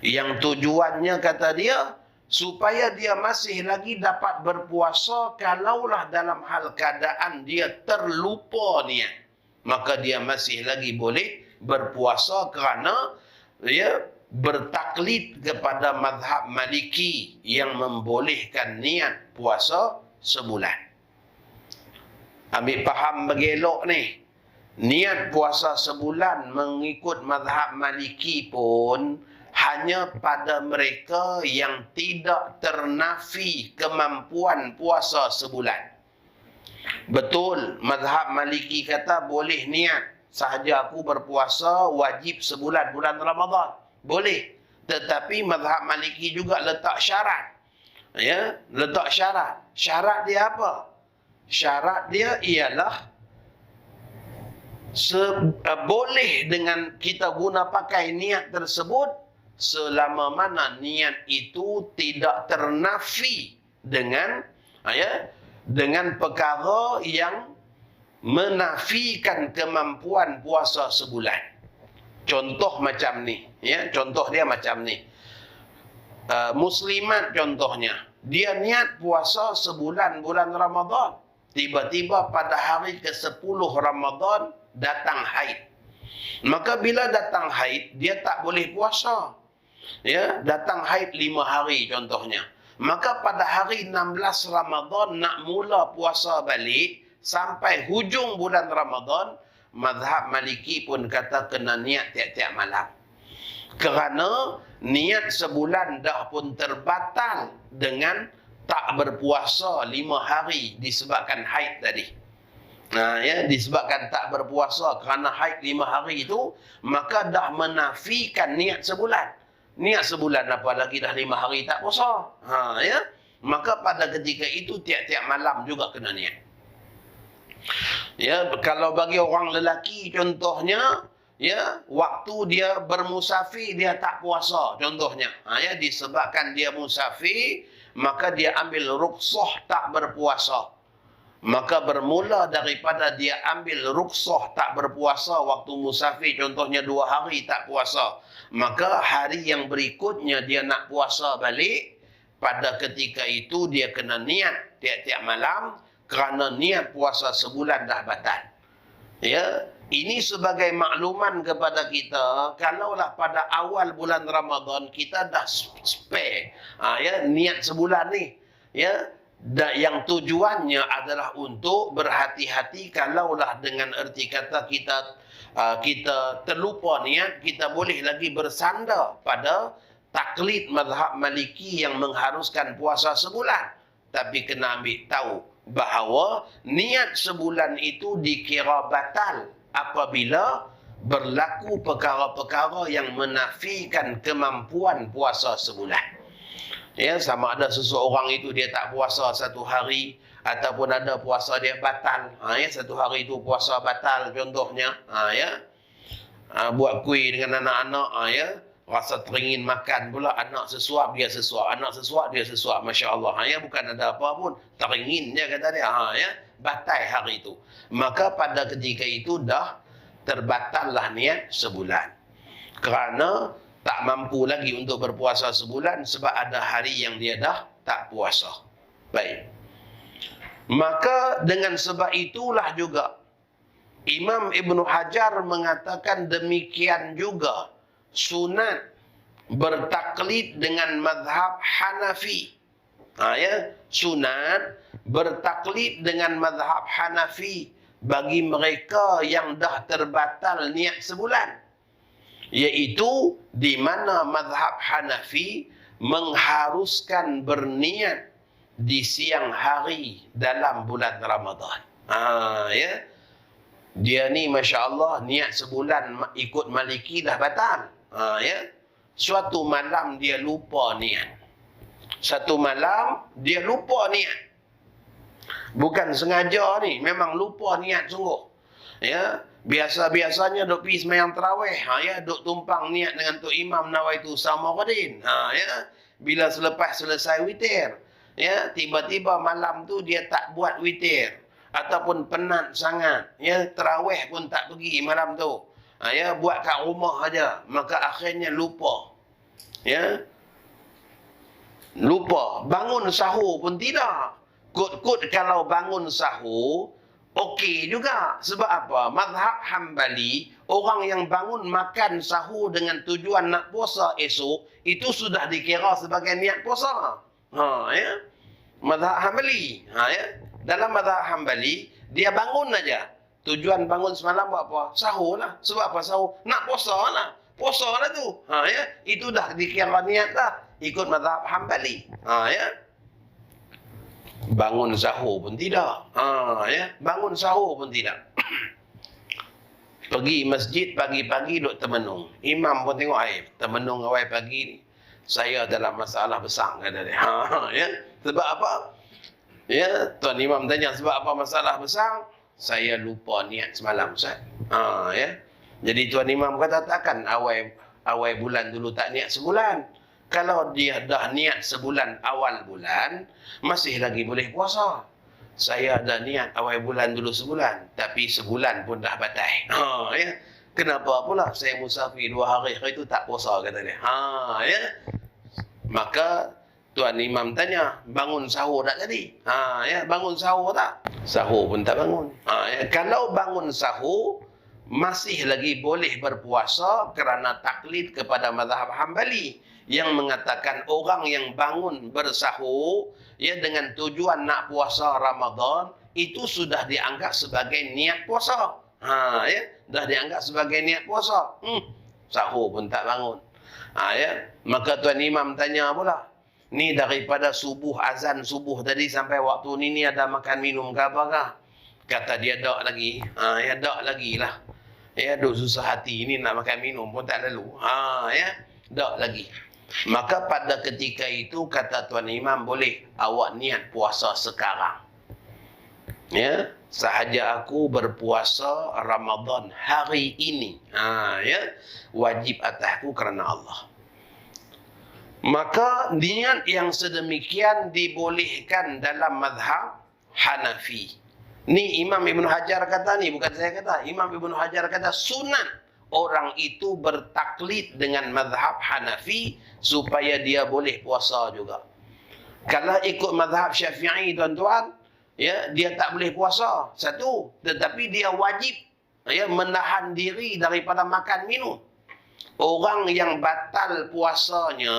Yang tujuannya kata dia supaya dia masih lagi dapat berpuasa kalaulah dalam hal keadaan dia terlupa niat. Maka dia masih lagi boleh berpuasa kerana dia bertaklid kepada mazhab Maliki yang membolehkan niat puasa sebulan. Ambil faham bagi elok ni. Niat puasa sebulan mengikut mazhab Maliki pun hanya pada mereka yang tidak ternafi kemampuan puasa sebulan. Betul, mazhab Maliki kata boleh niat. Sahaja aku berpuasa wajib sebulan, bulan Ramadan. Boleh. Tetapi mazhab Maliki juga letak syarat. Ya, letak syarat. Syarat dia apa? Syarat dia ialah boleh dengan kita guna pakai niat tersebut selama mana niat itu tidak ternafi dengan dengan perkara yang menafikan kemampuan puasa sebulan. Contoh macam ni, ya, contoh dia macam ni. Muslimat contohnya, dia niat puasa sebulan bulan Ramadan. Tiba-tiba pada hari ke-10 Ramadan datang haid. Maka bila datang haid, dia tak boleh puasa. Ya, datang haid 5 hari contohnya. Maka pada hari 16 Ramadan nak mula puasa balik sampai hujung bulan Ramadan, mazhab Maliki pun kata kena niat tiap-tiap malam. Kerana niat sebulan dah pun terbatal dengan tak berpuasa 5 hari disebabkan haid tadi. Ya, disebabkan tak berpuasa kerana haid 5 hari itu, maka dah menafikan niat sebulan. Niat sebulan apalagi dah 5 hari tak puasa. Ya, maka pada ketika itu tiap-tiap malam juga kena niat. Ya, kalau bagi orang lelaki contohnya, ya, waktu dia bermusafir dia tak puasa contohnya. Ya, disebabkan dia musafir, maka dia ambil rukhsah tak berpuasa. Maka bermula daripada dia ambil rukhsah tak berpuasa waktu musafir, contohnya 2 hari tak puasa, maka hari yang berikutnya dia nak puasa balik. Pada ketika itu dia kena niat tiap-tiap malam kerana niat puasa sebulan dah batal. Ya, ini sebagai makluman kepada kita, kalaulah pada awal bulan Ramadan kita dah spare ya, niat sebulan ni, ya, yang tujuannya adalah untuk berhati-hati kalaulah dengan erti kata kita terlupa niat, kita boleh lagi bersandar pada taklid mazhab Maliki yang mengharuskan puasa sebulan. Tapi kena ambil tahu bahawa niat sebulan itu dikira batal apabila berlaku perkara-perkara yang menafikan kemampuan puasa sebulan. Ya, sama ada seseorang itu dia tak puasa 1 hari ataupun ada puasa dia batal. Ya, 1 hari itu puasa batal contohnya. Ya. Buat kuih dengan anak-anak, ya. Rasa teringin makan pula, anak sesuap dia sesuap, anak sesuap dia sesuap, masya-Allah. Ya, bukan ada apa pun, teringin dia kata dia. Ya, batal hari itu. Maka pada ketika itu dah terbatallah niat sebulan. Kerana tak mampu lagi untuk berpuasa sebulan sebab ada hari yang dia dah tak puasa. Baik. Maka dengan sebab itulah juga Imam Ibn Hajar mengatakan demikian juga sunat bertaklid dengan mazhab Hanafi. Ya, sunat bertaklid dengan mazhab Hanafi bagi mereka yang dah terbatal niat sebulan. Iaitu di mana mazhab Hanafi mengharuskan berniat di siang hari dalam bulan Ramadan. Ya. Dia ni masya-Allah niat sebulan ikut Maliki dah batal. Ya. Suatu malam dia lupa niat. Satu malam dia lupa niat. Bukan sengaja ni, memang lupa niat sungguh. Ya, biasa-biasanya duk pergi sembahyang tarawih, ya, duk tumpang niat dengan Tok Imam Nawaitu Samaruddin. Ya, bila selesai witir, ya, tiba-tiba malam tu dia tak buat witir ataupun penat sangat, ya, tarawih pun tak pergi malam tu. Ya, buat kat rumah aja, maka akhirnya lupa. Ya. Lupa. Bangun sahur pun tidak. Kut-kut kalau bangun sahur, okey juga. Sebab apa? Mazhab Hambali, orang yang bangun makan sahur dengan tujuan nak puasa esok, itu sudah dikira sebagai niat puasa. Ya. Mazhab Hambali. Ya. Dalam mazhab Hambali, dia bangun aja. Tujuan bangun semalam buat apa? Sahur lah. Sebab apa sahur? Nak puasa lah. Puasa lah tu. Ya. Itu dah dikira niat dah. Ikut mazhab Hambali. Ya. Bangun sahur pun tidak. Ya. Bangun sahur pun tidak. Pergi masjid pagi-pagi duduk termenung. Imam pun tengok air. Termenung awal pagi ni. Saya dalam masalah besar, kata dia. Ya. Sebab apa? Ya, Tuan Imam tanya sebab apa masalah besar? Saya lupa niat semalam, Ustaz. Ya. Jadi Tuan Imam kata takkan awal bulan dulu tak niat sebulan. Kalau dia dah niat sebulan awal bulan, masih lagi boleh puasa. Saya dah niat awal bulan dulu sebulan, tapi sebulan pun dah batal. Ya. Kenapa pula saya musafir 2 hari itu tak puasa, kata dia. Ya. Maka Tuan Imam tanya, bangun sahur tak tadi? Ya, bangun sahur tak? Sahur pun tak bangun. Ya. Kalau bangun sahur, masih lagi boleh berpuasa kerana taklid kepada mazhab Hambali yang mengatakan orang yang bangun bersahur ya dengan tujuan nak puasa Ramadan itu sudah dianggap sebagai niat puasa. Ya, dah dianggap sebagai niat puasa. Sahur pun tak bangun. Ya, maka Tuan Imam tanya pula, ni daripada subuh, azan subuh tadi sampai waktu ni ada makan minum ke apakah? Kata dia tak lagi. Ya, tak lagi lah. Ya, duk susah hati ni nak makan minum pun tak lalu. Ya, tak lagi. Maka pada ketika itu kata Tuan Imam, boleh awak niat puasa sekarang. Ya, sahaja aku berpuasa Ramadan hari ini. Ya, wajib atasku kerana Allah. Maka niat yang sedemikian dibolehkan dalam mazhab Hanafi. Ni Imam Ibn Hajar kata ni, bukan saya kata. Imam Ibn Hajar kata sunat orang itu bertaklid dengan mazhab Hanafi supaya dia boleh puasa juga. Kalau ikut mazhab Syafi'i tuan-tuan, ya, dia tak boleh puasa. Satu, tetapi dia wajib ya menahan diri daripada makan minum. Orang yang batal puasanya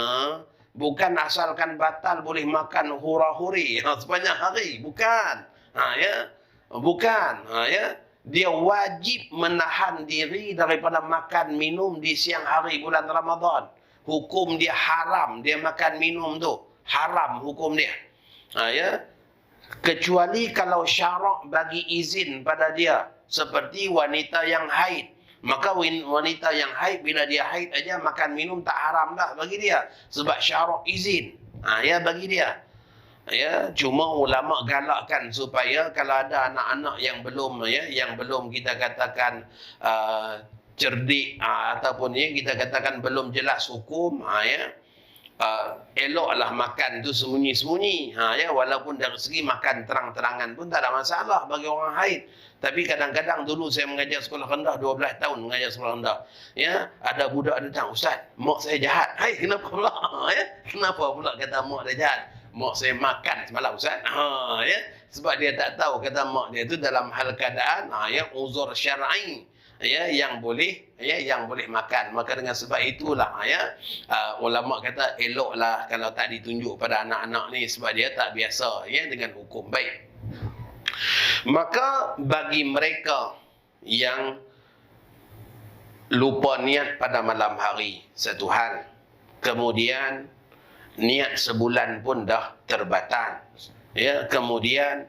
bukan asalkan batal boleh makan hura-huri sepanjang hari, bukan. Ya. Bukan, ya. Dia wajib menahan diri daripada makan minum di siang hari bulan Ramadan. Hukum dia haram, dia makan minum tu. Haram hukum dia. Ya. Kecuali kalau syarak bagi izin pada dia. Seperti wanita yang haid. Maka wanita yang haid, bila dia haid aja makan minum tak haram dah bagi dia. Sebab syarak izin. Ya, bagi dia. Ya, cuma ulama galakkan supaya kalau ada anak-anak yang belum kita katakan cerdik ataupun ya kita katakan belum jelas hukum, eloklah makan tu sembunyi-sembunyi, ya, walaupun dari segi makan terang-terangan pun tak ada masalah bagi orang haid. Tapi kadang-kadang dulu saya mengajar sekolah rendah 12 tahun mengajar sekolah rendah. Ya, ada budak datang, "Ustaz, mak saya jahat." "Hai, kenapa pula?" Ya, "Kenapa pula kata mak dia jahat?" "Mak saya makan semalam, Ustaz." Ya, sebab dia tak tahu kata mak dia itu dalam hal keadaan ya uzur syar'i ya yang boleh makan. Maka dengan sebab itulah ya ulama kata eloklah kalau tak ditunjuk pada anak-anak ni sebab dia tak biasa ya dengan hukum baik. Maka bagi mereka yang lupa niat pada malam hari satu hal, kemudian niat sebulan pun dah terbatal, ya, kemudian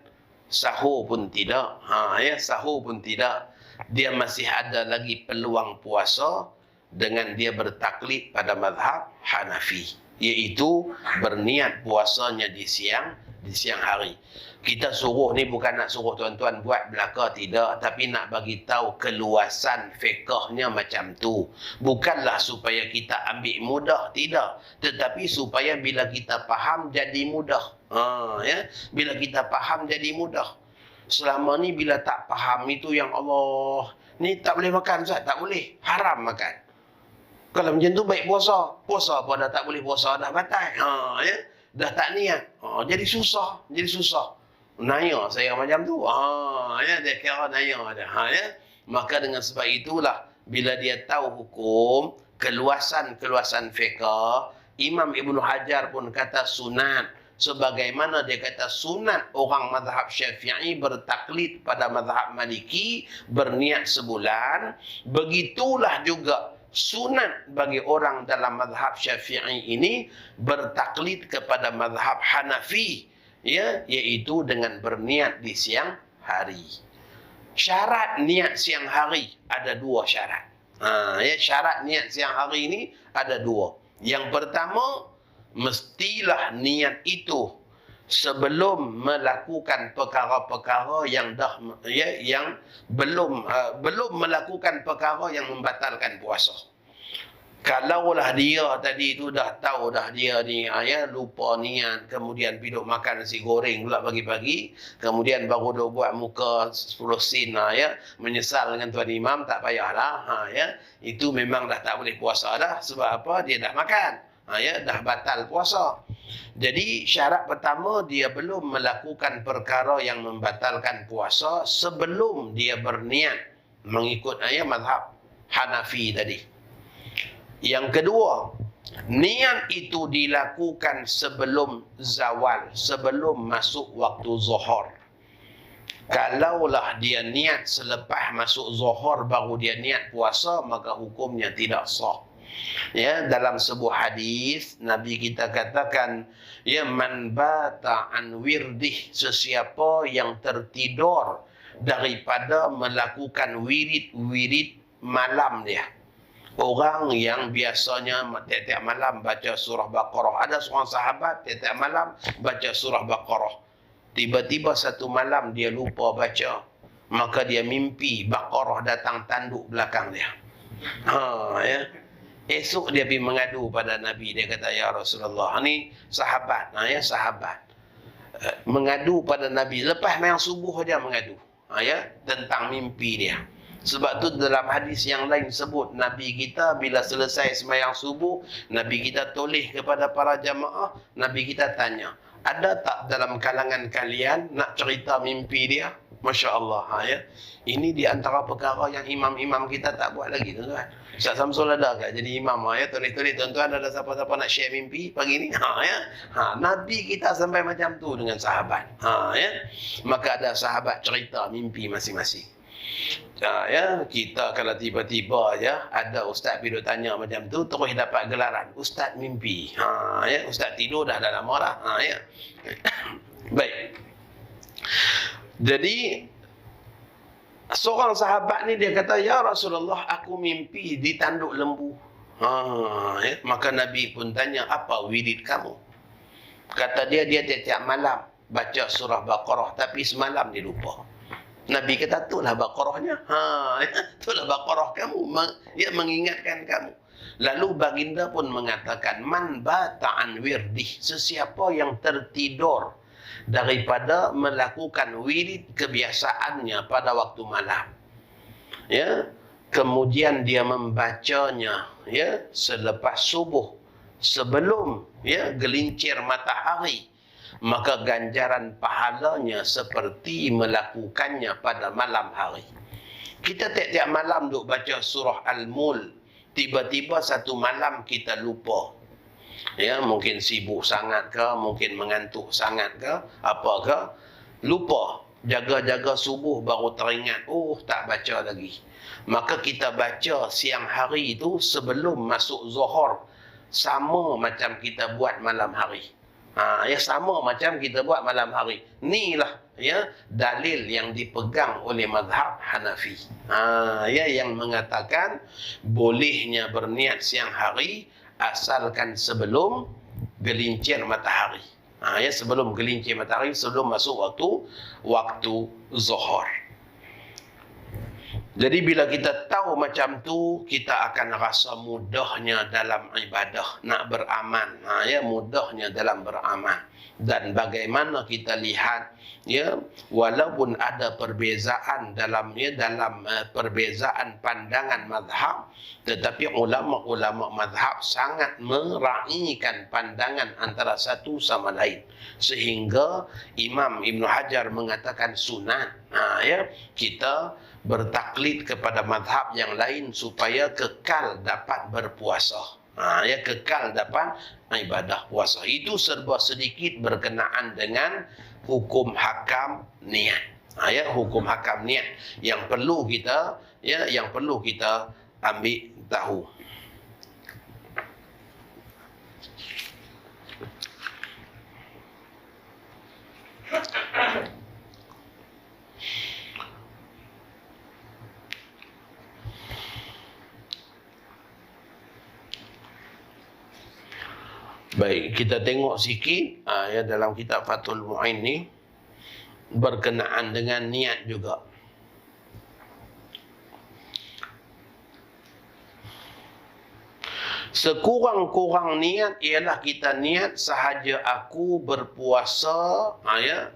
sahur pun tidak, ya, sahur pun tidak, dia masih ada lagi peluang puasa dengan dia bertaklid pada mazhab Hanafi, iaitu berniat puasanya di siang hari. Kita suruh ni bukan nak suruh tuan-tuan buat belaka, tidak, tapi nak bagi tahu keluasan fiqhnya macam tu. Bukanlah supaya kita ambil mudah, tidak, tetapi supaya bila kita faham jadi mudah. Ya, bila kita faham jadi mudah. Selama ni bila tak faham itu yang Allah, ni tak boleh makan, Ustaz, tak boleh, haram makan. Kalau macam tu baik puasa. Puasa pun dah tak boleh puasa, dah batal. Ya. Dah tak niat. Jadi susah. Jadi susah. Naya saya macam tu. Ya, dia kira naya dah. Ya. Maka dengan sebab itulah, bila dia tahu hukum, keluasan-keluasan fiqh, Imam Ibnu Hajar pun kata sunat. Sebagaimana dia kata sunat orang mazhab Syafi'i bertaklid pada mazhab Maliki, berniat sebulan. Begitulah juga sunat bagi orang dalam mazhab Syafi'i ini bertaklid kepada mazhab Hanafi, ya, iaitu dengan berniat di siang hari. Syarat niat siang hari ada dua syarat. Ya, syarat niat siang hari ini ada dua. Yang pertama, mestilah niat itu sebelum melakukan perkara-perkara yang belum melakukan perkara yang membatalkan puasa. Kalaulah dia tadi tu dah tahu dah dia ni lupa niat, kemudian pergi duk makan nasi goreng pula pagi-pagi, kemudian baru duk buat muka 10 sin menyesal dengan tuan imam, tak payahlah. Itu memang dah tak boleh puasa dah. Sebab apa? Dia dah makan. Dah batal puasa. Jadi syarat pertama, dia belum melakukan perkara yang membatalkan puasa sebelum dia berniat mengikut mazhab Hanafi tadi. Yang kedua, niat itu dilakukan sebelum zawal, sebelum masuk waktu zuhur. Kalaulah dia niat selepas masuk zuhur baru dia niat puasa, maka hukumnya tidak sah. Ya, dalam sebuah hadis Nabi kita katakan, ya, man bata an wirdih, sesiapa yang tertidur daripada melakukan wirid malam dia. Orang yang biasanya tiap-tiap malam baca surah Baqarah. Ada seorang sahabat tiap-tiap malam baca surah Baqarah. Tiba-tiba satu malam dia lupa baca. Maka dia mimpi Baqarah datang tanduk belakang dia. Ya. Esok dia pergi mengadu pada Nabi. Dia kata, ya Rasulullah, ini sahabat. Sahabat. Mengadu pada Nabi. Lepas main subuh dia mengadu. Tentang mimpi dia. Sebab tu dalam hadis yang lain sebut, Nabi kita bila selesai sembahyang subuh, Nabi kita toleh kepada para jamaah, Nabi kita tanya, ada tak dalam kalangan kalian nak cerita mimpi dia? Masya Allah. Ini di antara perkara yang imam-imam kita tak buat lagi, tuan-tuan. Ustaz Samsul ada tak jadi imam? Tulis-tulis, tuan-tuan, ada siapa-siapa nak share mimpi pagi ni? Nabi kita sampai macam tu dengan sahabat. Maka ada sahabat cerita mimpi masing-masing. Kita kalau tiba-tiba ada ustaz pergi tanya macam tu, terus dapat gelaran ustaz mimpi. Ustaz tidur dah lama dah. Baik. Jadi seorang sahabat ni dia kata, ya Rasulullah, aku mimpi ditanduk lembu. Maka Nabi pun tanya, apa wirid kamu? Kata dia tiap-tiap malam baca surah Baqarah, tapi semalam dia lupa. Nabi kata, itulah Baqarahnya. Itulah Baqarah kamu. Mengingatkan kamu. Lalu baginda pun mengatakan, man bata'an wirdih, sesiapa yang tertidur daripada melakukan wirid kebiasaannya pada waktu malam. Kemudian dia membacanya selepas subuh, sebelum gelincir matahari, maka ganjaran pahalanya seperti melakukannya pada malam hari. Kita tiap-tiap malam duk baca surah Al-Mulk. Tiba-tiba satu malam kita lupa. Mungkin sibuk sangat ke, mungkin mengantuk sangat ke, apa ke, lupa. Jaga-jaga subuh baru teringat, tak baca lagi. Maka kita baca siang hari itu sebelum masuk zuhur. Sama macam kita buat malam hari. Sama macam kita buat malam hari. Inilah dalil yang dipegang oleh mazhab Hanafi. Yang mengatakan bolehnya berniat siang hari asalkan sebelum gelincir matahari. Sebelum gelincir matahari, sebelum masuk waktu zuhur. Jadi bila kita tahu macam tu, kita akan rasa mudahnya dalam ibadah, nak beramal. Ya, mudahnya dalam beramal. Dan bagaimana kita lihat, ya, walaupun ada perbezaan dalam perbezaan pandangan mazhab, tetapi ulama-ulama mazhab sangat meraihkan pandangan antara satu sama lain, sehingga Imam Ibn Hajar mengatakan sunat, ya, kita bertaklid kepada mazhab yang lain supaya kekal dapat berpuasa. Ya, kekal dapat ibadah puasa. Itu serba sedikit berkenaan dengan hukum hakam niat. Ya, hukum hakam niat yang perlu kita, ya, yang perlu kita ambil tahu. Baik, kita tengok sikit ya, dalam kitab Fathul Mu'in ni berkenaan dengan niat juga. Sekurang-kurang niat ialah kita niat sahaja aku berpuasa, ya,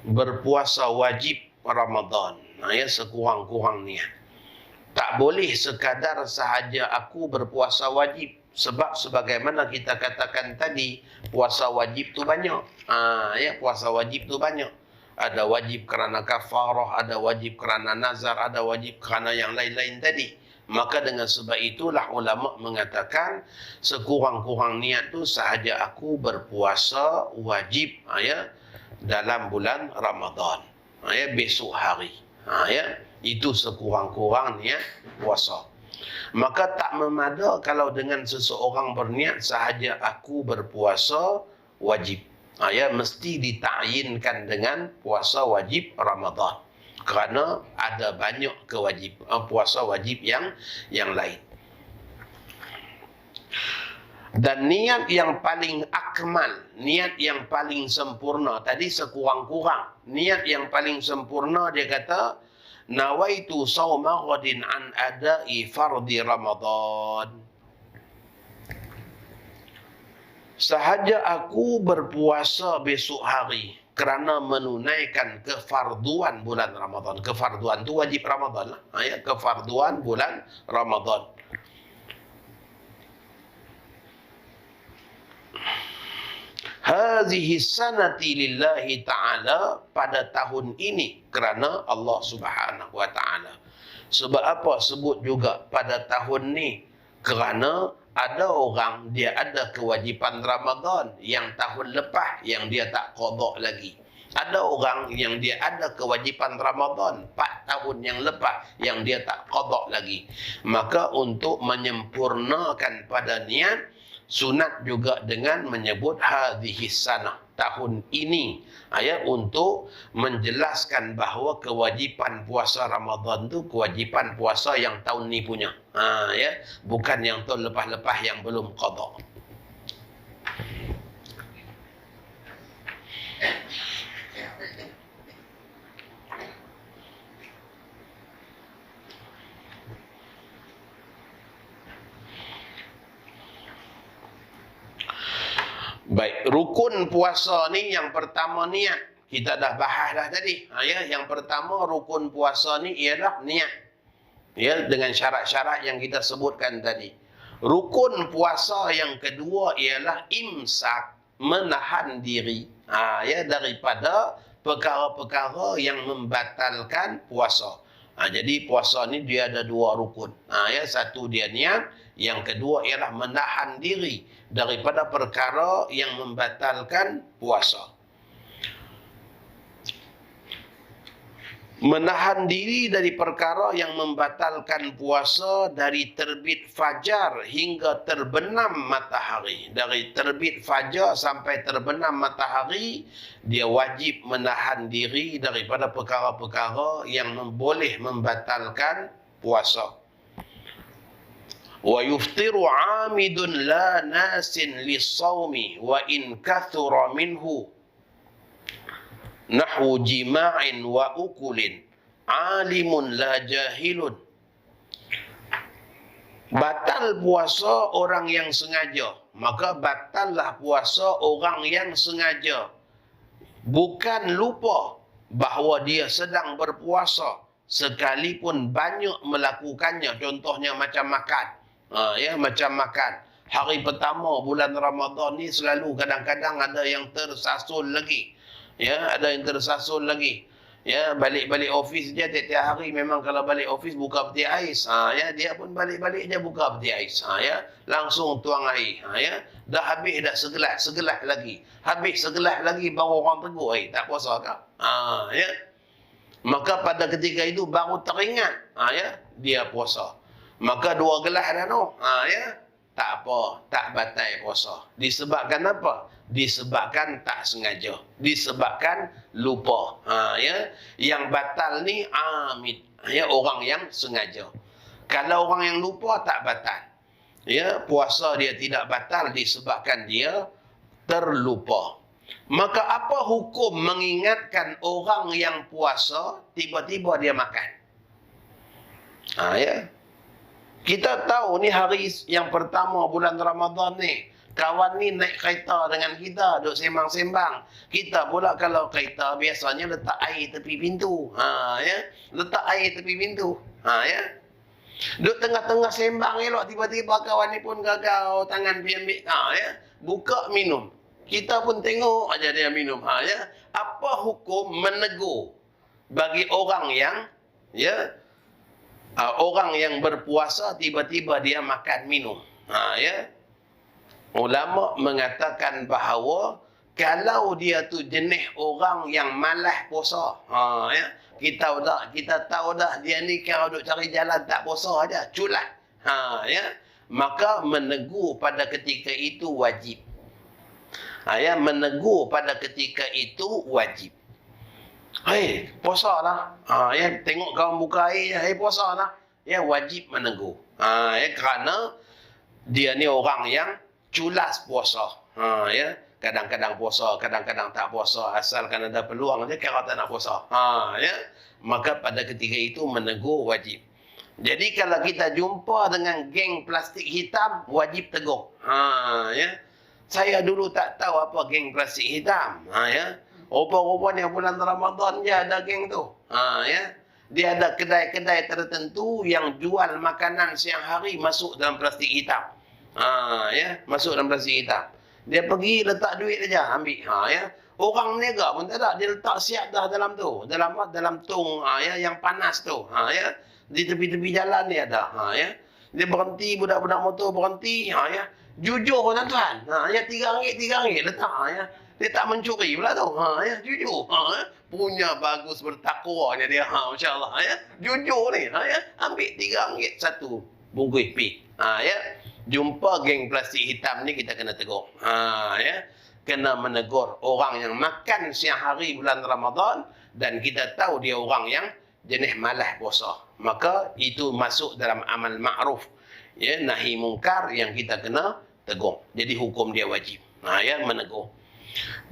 berpuasa wajib Ramadan. Ya, sekurang-kurang niat. Tak boleh sekadar sahaja aku berpuasa wajib. Sebab sebagaimana kita katakan tadi, puasa wajib tu banyak. Ya, puasa wajib tu banyak. Ada wajib kerana kafarah, ada wajib kerana nazar, ada wajib kerana yang lain-lain tadi. Maka dengan sebab itulah ulama mengatakan sekurang-kurang niat tu sahaja aku berpuasa wajib, ya, dalam bulan Ramadan. Ya, besok hari. Ya, itu sekurang-kurang niat puasa. Maka tak memada kalau dengan seseorang berniat sahaja aku berpuasa wajib. Ya, mesti ditayinkan dengan puasa wajib Ramadan. Kerana ada banyak puasa wajib yang lain. Dan niat yang paling akmal, niat yang paling sempurna, tadi sekurang-kurang. Niat yang paling sempurna dia kata, nawaitu sawma ghadin an adai fardi Ramadan. Sahaja aku berpuasa besok hari kerana menunaikan kefarduan bulan Ramadan. Kefarduan tu wajib Ramadan lah. Ya, kefarduan bulan Ramadan. Hazihi sanati lillahi ta'ala, pada tahun ini kerana Allah Subhanahu wa ta'ala. Sebab apa sebut juga pada tahun ni? Kerana ada orang dia ada kewajipan Ramadan yang tahun lepas yang dia tak qada lagi. Ada orang yang dia ada kewajipan Ramadan 4 tahun yang lepas yang dia tak qada lagi. Maka untuk menyempurnakan pada niat, sunat juga dengan menyebut hadhihi sanah, tahun ini, ya, untuk menjelaskan bahawa kewajipan puasa Ramadan tu kewajipan puasa yang tahun ni punya, ya, bukan yang tahun lepas-lepas yang belum qada. Baik, rukun puasa ni yang pertama niat. Kita dah bahas dah tadi. Ya, yang pertama rukun puasa ni ialah niat. Ya, dengan syarat-syarat yang kita sebutkan tadi. Rukun puasa yang kedua ialah imsak, menahan diri, ya, daripada perkara-perkara yang membatalkan puasa. Jadi puasa ni dia ada 2 rukun. Ya, satu dia niat, yang kedua ialah menahan diri daripada perkara yang membatalkan puasa. Menahan diri dari perkara yang membatalkan puasa dari terbit fajar hingga terbenam matahari. Dari terbit fajar sampai terbenam matahari, dia wajib menahan diri daripada perkara-perkara yang boleh membatalkan puasa. Wa yuftiru 'amidun la nasin lis-shaumi wa in kathura minhu nahwu jima'in wa ukulin alimun la jahilun. Batal puasa orang yang sengaja. Maka batallah puasa orang yang sengaja. Bukan lupa bahawa dia sedang berpuasa. Sekalipun banyak melakukannya. Contohnya macam makan. Macam makan. Hari pertama bulan Ramadan ni selalu kadang-kadang ada yang tersasul lagi. Ada yang tersasul lagi. Balik-balik office je tiap-tiap hari memang kalau balik office buka peti ais. Dia pun balik-balik je buka peti ais. Langsung tuang air. Dah habis dah segelas lagi. Habis segelas lagi baru orang tegur, tak puasa kah? Maka pada ketika itu baru teringat, dia puasa. Maka 2 gelas dah tu. Tak apa, tak batal puasa. Disebabkan apa? Disebabkan tak sengaja. Disebabkan lupa. Yang batal ni amid. Orang yang sengaja. Kalau orang yang lupa tak batal. Puasa dia tidak batal disebabkan dia terlupa. Maka apa hukum mengingatkan orang yang puasa tiba-tiba dia makan? Kita tahu ni hari yang pertama bulan Ramadan ni. Kawan ni naik kereta dengan kita. Duk sembang-sembang. Kita pula kalau kereta biasanya letak air tepi pintu. Letak air tepi pintu. Duk tengah-tengah sembang elok. Tiba-tiba kawan ni pun gagal. Tangan dia ambil. Buka minum. Kita pun tengok aja dia minum. Apa hukum menegur bagi orang yang orang yang berpuasa tiba-tiba dia makan minum. Ulama mengatakan bahawa kalau dia tu jenis orang yang malas puasa. Kita tahu dah dia ni kalau duk cari jalan tak puasa aja, culat. Maka menegur pada ketika itu wajib. Menegur pada ketika itu wajib. Puasa lah. Tengok kawan buka air, puasa lah. Wajib menegur. Kerana dia ni orang yang culas puasa. Kadang-kadang puasa, kadang-kadang tak puasa. Asalkan ada peluang dia kira tak nak puasa. Maka pada ketika itu menegur wajib. Jadi kalau kita jumpa dengan geng plastik hitam, wajib tegur. Saya dulu tak tahu apa geng plastik hitam. Rupa-rupanya bulan Ramadan je ada geng tu. Dia ada kedai-kedai tertentu yang jual makanan siang hari masuk dalam plastik hitam. Masuk dalam plastik hitam. Dia pergi letak duit aja ambil. Orang meniaga pun tak ada. Dia letak siap dah dalam tu. Dalam tung yang panas tu. Di tepi-tepi jalan ni ada. Dia berhenti, budak-budak motor berhenti. Jujur tuan-tuan. RM3 letak. Dia tak mencuri pula tu. Jujur. Punya bagus bertakwanya dia. Masya Allah. Jujur ni. Ambil RM3 satu bungkus pi. Jumpa geng plastik hitam ni kita kena tegur. Kena menegur orang yang makan siang hari bulan Ramadan dan kita tahu dia orang yang jenis malas puasa. Maka itu masuk dalam amal ma'ruf. Nahi mungkar yang kita kena tegur. Jadi hukum dia wajib. Menegur.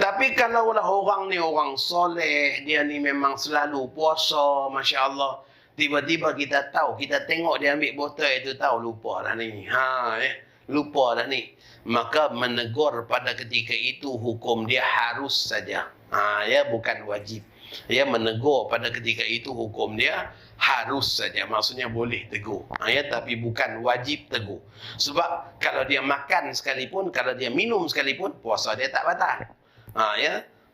Tapi kalaulah orang ni orang soleh, dia ni memang selalu puasa, Masya Allah. Tiba-tiba kita tahu, kita tengok dia ambil botol itu tahu lupa dah ni. Lupa dah ni. Maka menegur pada ketika itu hukum dia harus saja. Bukan wajib. Menegur pada ketika itu hukum dia harus saja. Maksudnya boleh tegur. Tapi bukan wajib tegur. Sebab kalau dia makan sekalipun, kalau dia minum sekalipun, puasa dia tak batal.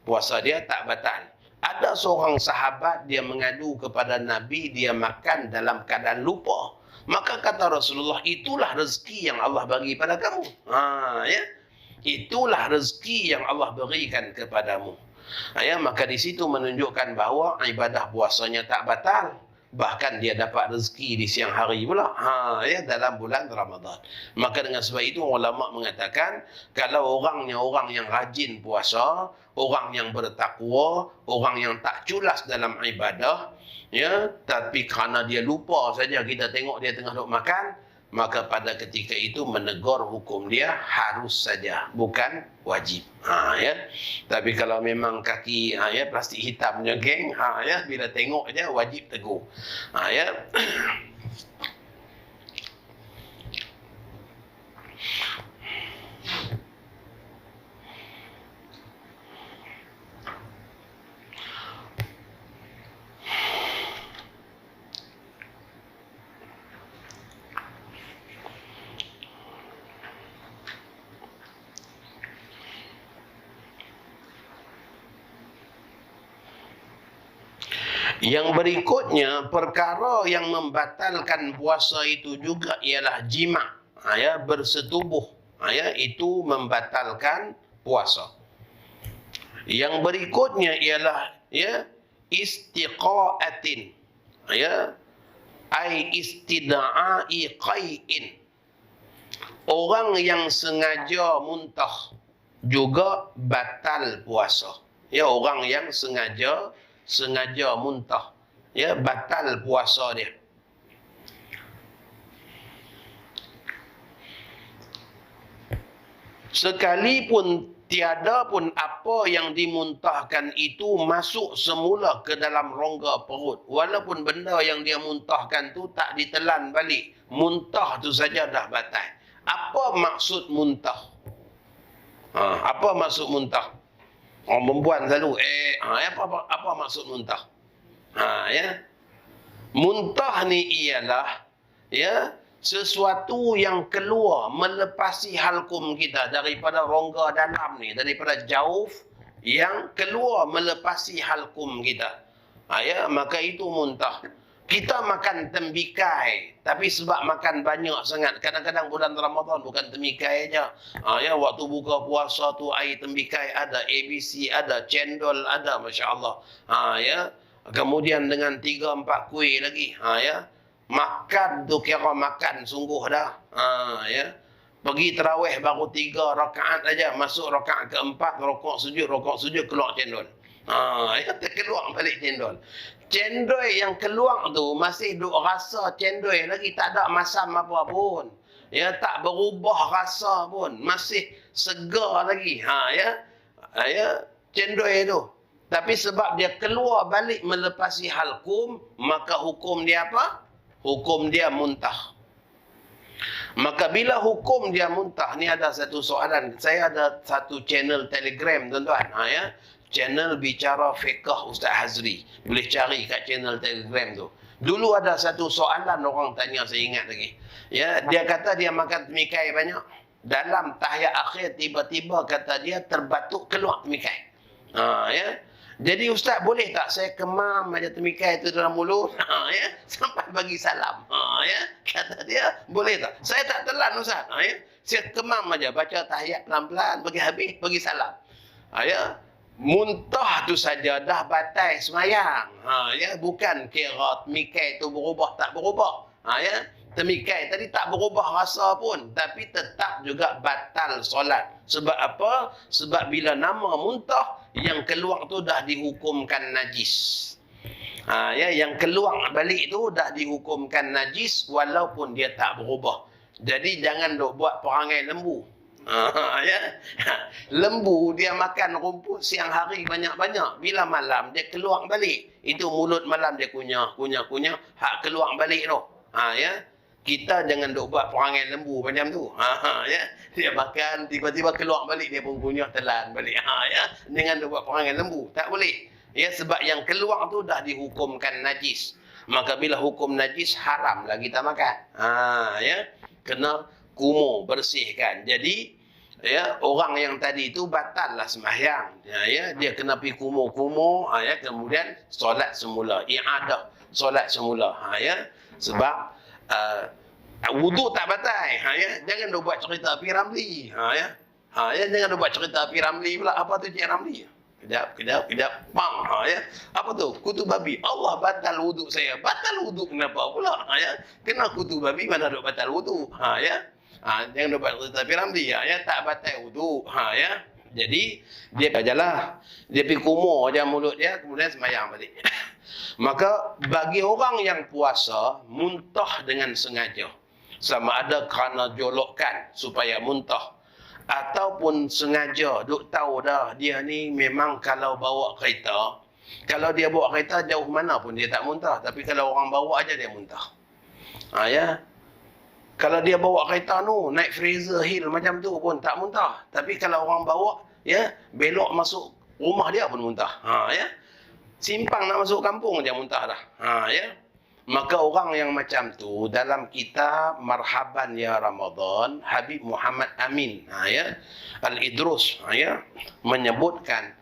Puasa dia tak batal. Ada seorang sahabat dia mengadu kepada Nabi, dia makan dalam keadaan lupa. Maka kata Rasulullah, itulah rezeki yang Allah bagi pada kamu. Itulah rezeki yang Allah berikan kepadamu. Maka di situ menunjukkan bahawa ibadah puasanya tak batal. Bahkan dia dapat rezeki di siang hari pula. Dalam bulan Ramadan. Maka dengan sebab itu ulama mengatakan, kalau orangnya orang yang rajin puasa, orang yang bertakwa, orang yang tak culas dalam ibadah, tapi kerana dia lupa saja kita tengok dia tengah duk makan, maka pada ketika itu menegur hukum dia harus saja, bukan wajib. Ya. Tapi kalau memang kaki ya plastik hitamnya geng, ya bila tengok aja wajib tegur. Ya. Yang berikutnya, perkara yang membatalkan puasa itu juga ialah jima', ya, bersetubuh, ya, itu membatalkan puasa. Yang berikutnya ialah ya istiqa'atin, ya, ai istida'ai qai'in. Orang yang sengaja muntah juga batal puasa. Ya, orang yang sengaja muntah, ya, batal puasa dia. Sekalipun tiada pun apa yang dimuntahkan itu masuk semula ke dalam rongga perut, walaupun benda yang dia muntahkan tu tak ditelan balik, muntah tu saja dah batal. Apa maksud muntah? Apa maksud muntah? Orang perempuan selalu apa maksud muntah? Ya. Muntah ni ialah ya sesuatu yang keluar melepasi halkum kita daripada rongga dalam ni, daripada jauf yang keluar melepasi halkum kita. Ya, maka itu muntah. Kita makan tembikai, tapi sebab makan banyak sangat. Kadang-kadang bulan Ramadan bukan tembikai aja. Ya, waktu buka puasa tu air tembikai ada, ABC ada, cendol ada, masya-Allah. Ya. Kemudian dengan 3-4 kuih lagi. Ya. Makan tu kira makan sungguh dah. Ya. Pergi tarawih baru 3 rakaat aja, masuk rakaat keempat, rokok sujud keluar cendol. Ya, terkeluar balik cendol. Cendol yang keluar tu masih duk rasa cendol lagi, tak ada masam apa pun. Ya, tak berubah rasa pun, masih segar lagi. Ya, cendol tu. Tapi sebab dia keluar balik melepasi halkum, maka hukum dia apa? Hukum dia muntah. Maka bila hukum dia muntah, ni ada satu soalan. Saya ada satu channel Telegram, tuan-tuan. Ya. Channel Bicara Fiqh Ustaz Hazri. Boleh cari kat channel Telegram tu. Dulu ada satu soalan orang tanya, saya ingat lagi. Ya, dia kata dia makan temikai banyak. Dalam tahiyat akhir tiba-tiba kata dia terbatuk keluar temikai. Ya. Jadi Ustaz boleh tak saya kemam aja temikai itu dalam mulut? Ya, sampai bagi salam. Ya, kata dia, boleh tak? Saya tak telan Ustaz. Ya. Saya kemam aja, baca tahiyat pelan-pelan, bagi habis, bagi salam. Ya. Muntah tu saja dah batal semayang. Ya, bukan kira temikai tu berubah tak berubah. Ya, temikai tadi tak berubah rasa pun, tapi tetap juga batal solat. Sebab apa? Sebab bila nama muntah, yang keluar tu dah dihukumkan najis. Ya, yang keluar balik tu dah dihukumkan najis walaupun dia tak berubah. Jadi jangan duk buat perangai lembu. Ya. Lembu dia makan rumput siang hari banyak-banyak, bila malam dia keluar balik, itu mulut malam dia kunyah, hak keluar balik tu. Ya. Kita jangan duk buat perangai lembu macam tu. Ya. Dia makan tiba-tiba keluar balik, dia pun kunyah telan balik. Ya. Jangan duk buat perangai lembu, tak boleh. Ya, sebab yang keluar tu dah dihukumkan najis. Maka bila hukum najis, haramlah kita makan. Ya. Kena kumur, bersihkan. Jadi ya, orang yang tadi itu batal lah sembahyang. Ya, dia kena pergi kumur-kumur, ya, kemudian solat semula, i'adah solat semula. Ya, sebab wuduk tak batal. Ya, jangan duk buat cerita P. Ramli. Ya, jangan duk buat cerita P. Ramli pula. Apa tu Cik Ramli? Kejap, bang. Ya, apa tu? Kutu babi. Allah batal wuduk saya. Batal wuduk kenapa pula? Ya, kena kutu babi mana duk batal wuduk? Ya. Jangan dapat cerita Piramli, ya, tak batal wuduk. Ya. Jadi dia ajalah, dia pergi kumur aja mulut dia, kemudian sembahyang balik. Maka bagi orang yang puasa muntah dengan sengaja, Sama ada kerana jolokkan supaya muntah, ataupun sengaja duk tahu dah dia ni memang kalau bawa kereta, kalau dia bawa kereta jauh mana pun dia tak muntah, tapi kalau orang bawa aja dia muntah. Ya. Kalau dia bawa kereta tu naik Fraser Hill macam tu pun tak muntah, tapi kalau orang bawa ya belok masuk rumah dia pun muntah. Ya. Simpang nak masuk kampung dia muntah dah. Ya. Maka orang yang macam tu dalam kitab Marhaban Ya Ramadan, Habib Muhammad Amin ya, Al-Idrus ya, menyebutkan,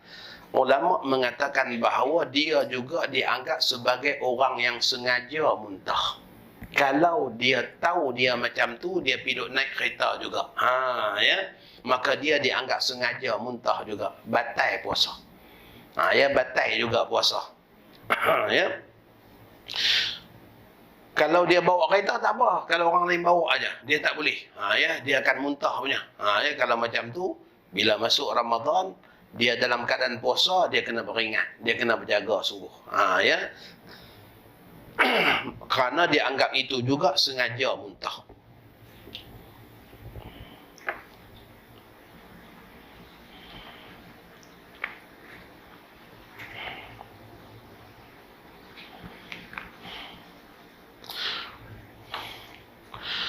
ulama mengatakan bahawa dia juga dianggap sebagai orang yang sengaja muntah. Kalau dia tahu dia macam tu, dia pergi naik kereta juga. Ya, maka dia dianggap sengaja muntah juga. Batal puasa. Ya, batal juga puasa. Ya. Kalau dia bawa kereta tak apa, kalau orang lain bawa aja, dia tak boleh. Ya, dia akan muntah punya. Ya, kalau macam tu, bila masuk Ramadan, dia dalam keadaan puasa, dia kena beringat, dia kena berjaga sungguh. Ya. Kerana dia anggap itu juga sengaja muntah.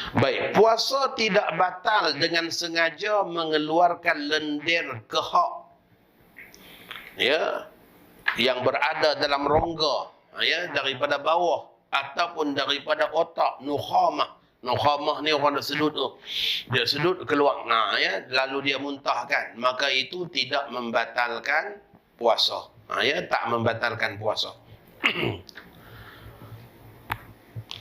Baik, puasa tidak batal dengan sengaja mengeluarkan lendir kehak ya, yang berada dalam rongga ya, daripada bawah ataupun daripada otak, nukhamah. Nukhamah ni orang dah sedut tu. Dia sedut keluar. Ya, lalu dia muntahkan. Maka itu tidak membatalkan puasa. Ya, tak membatalkan puasa.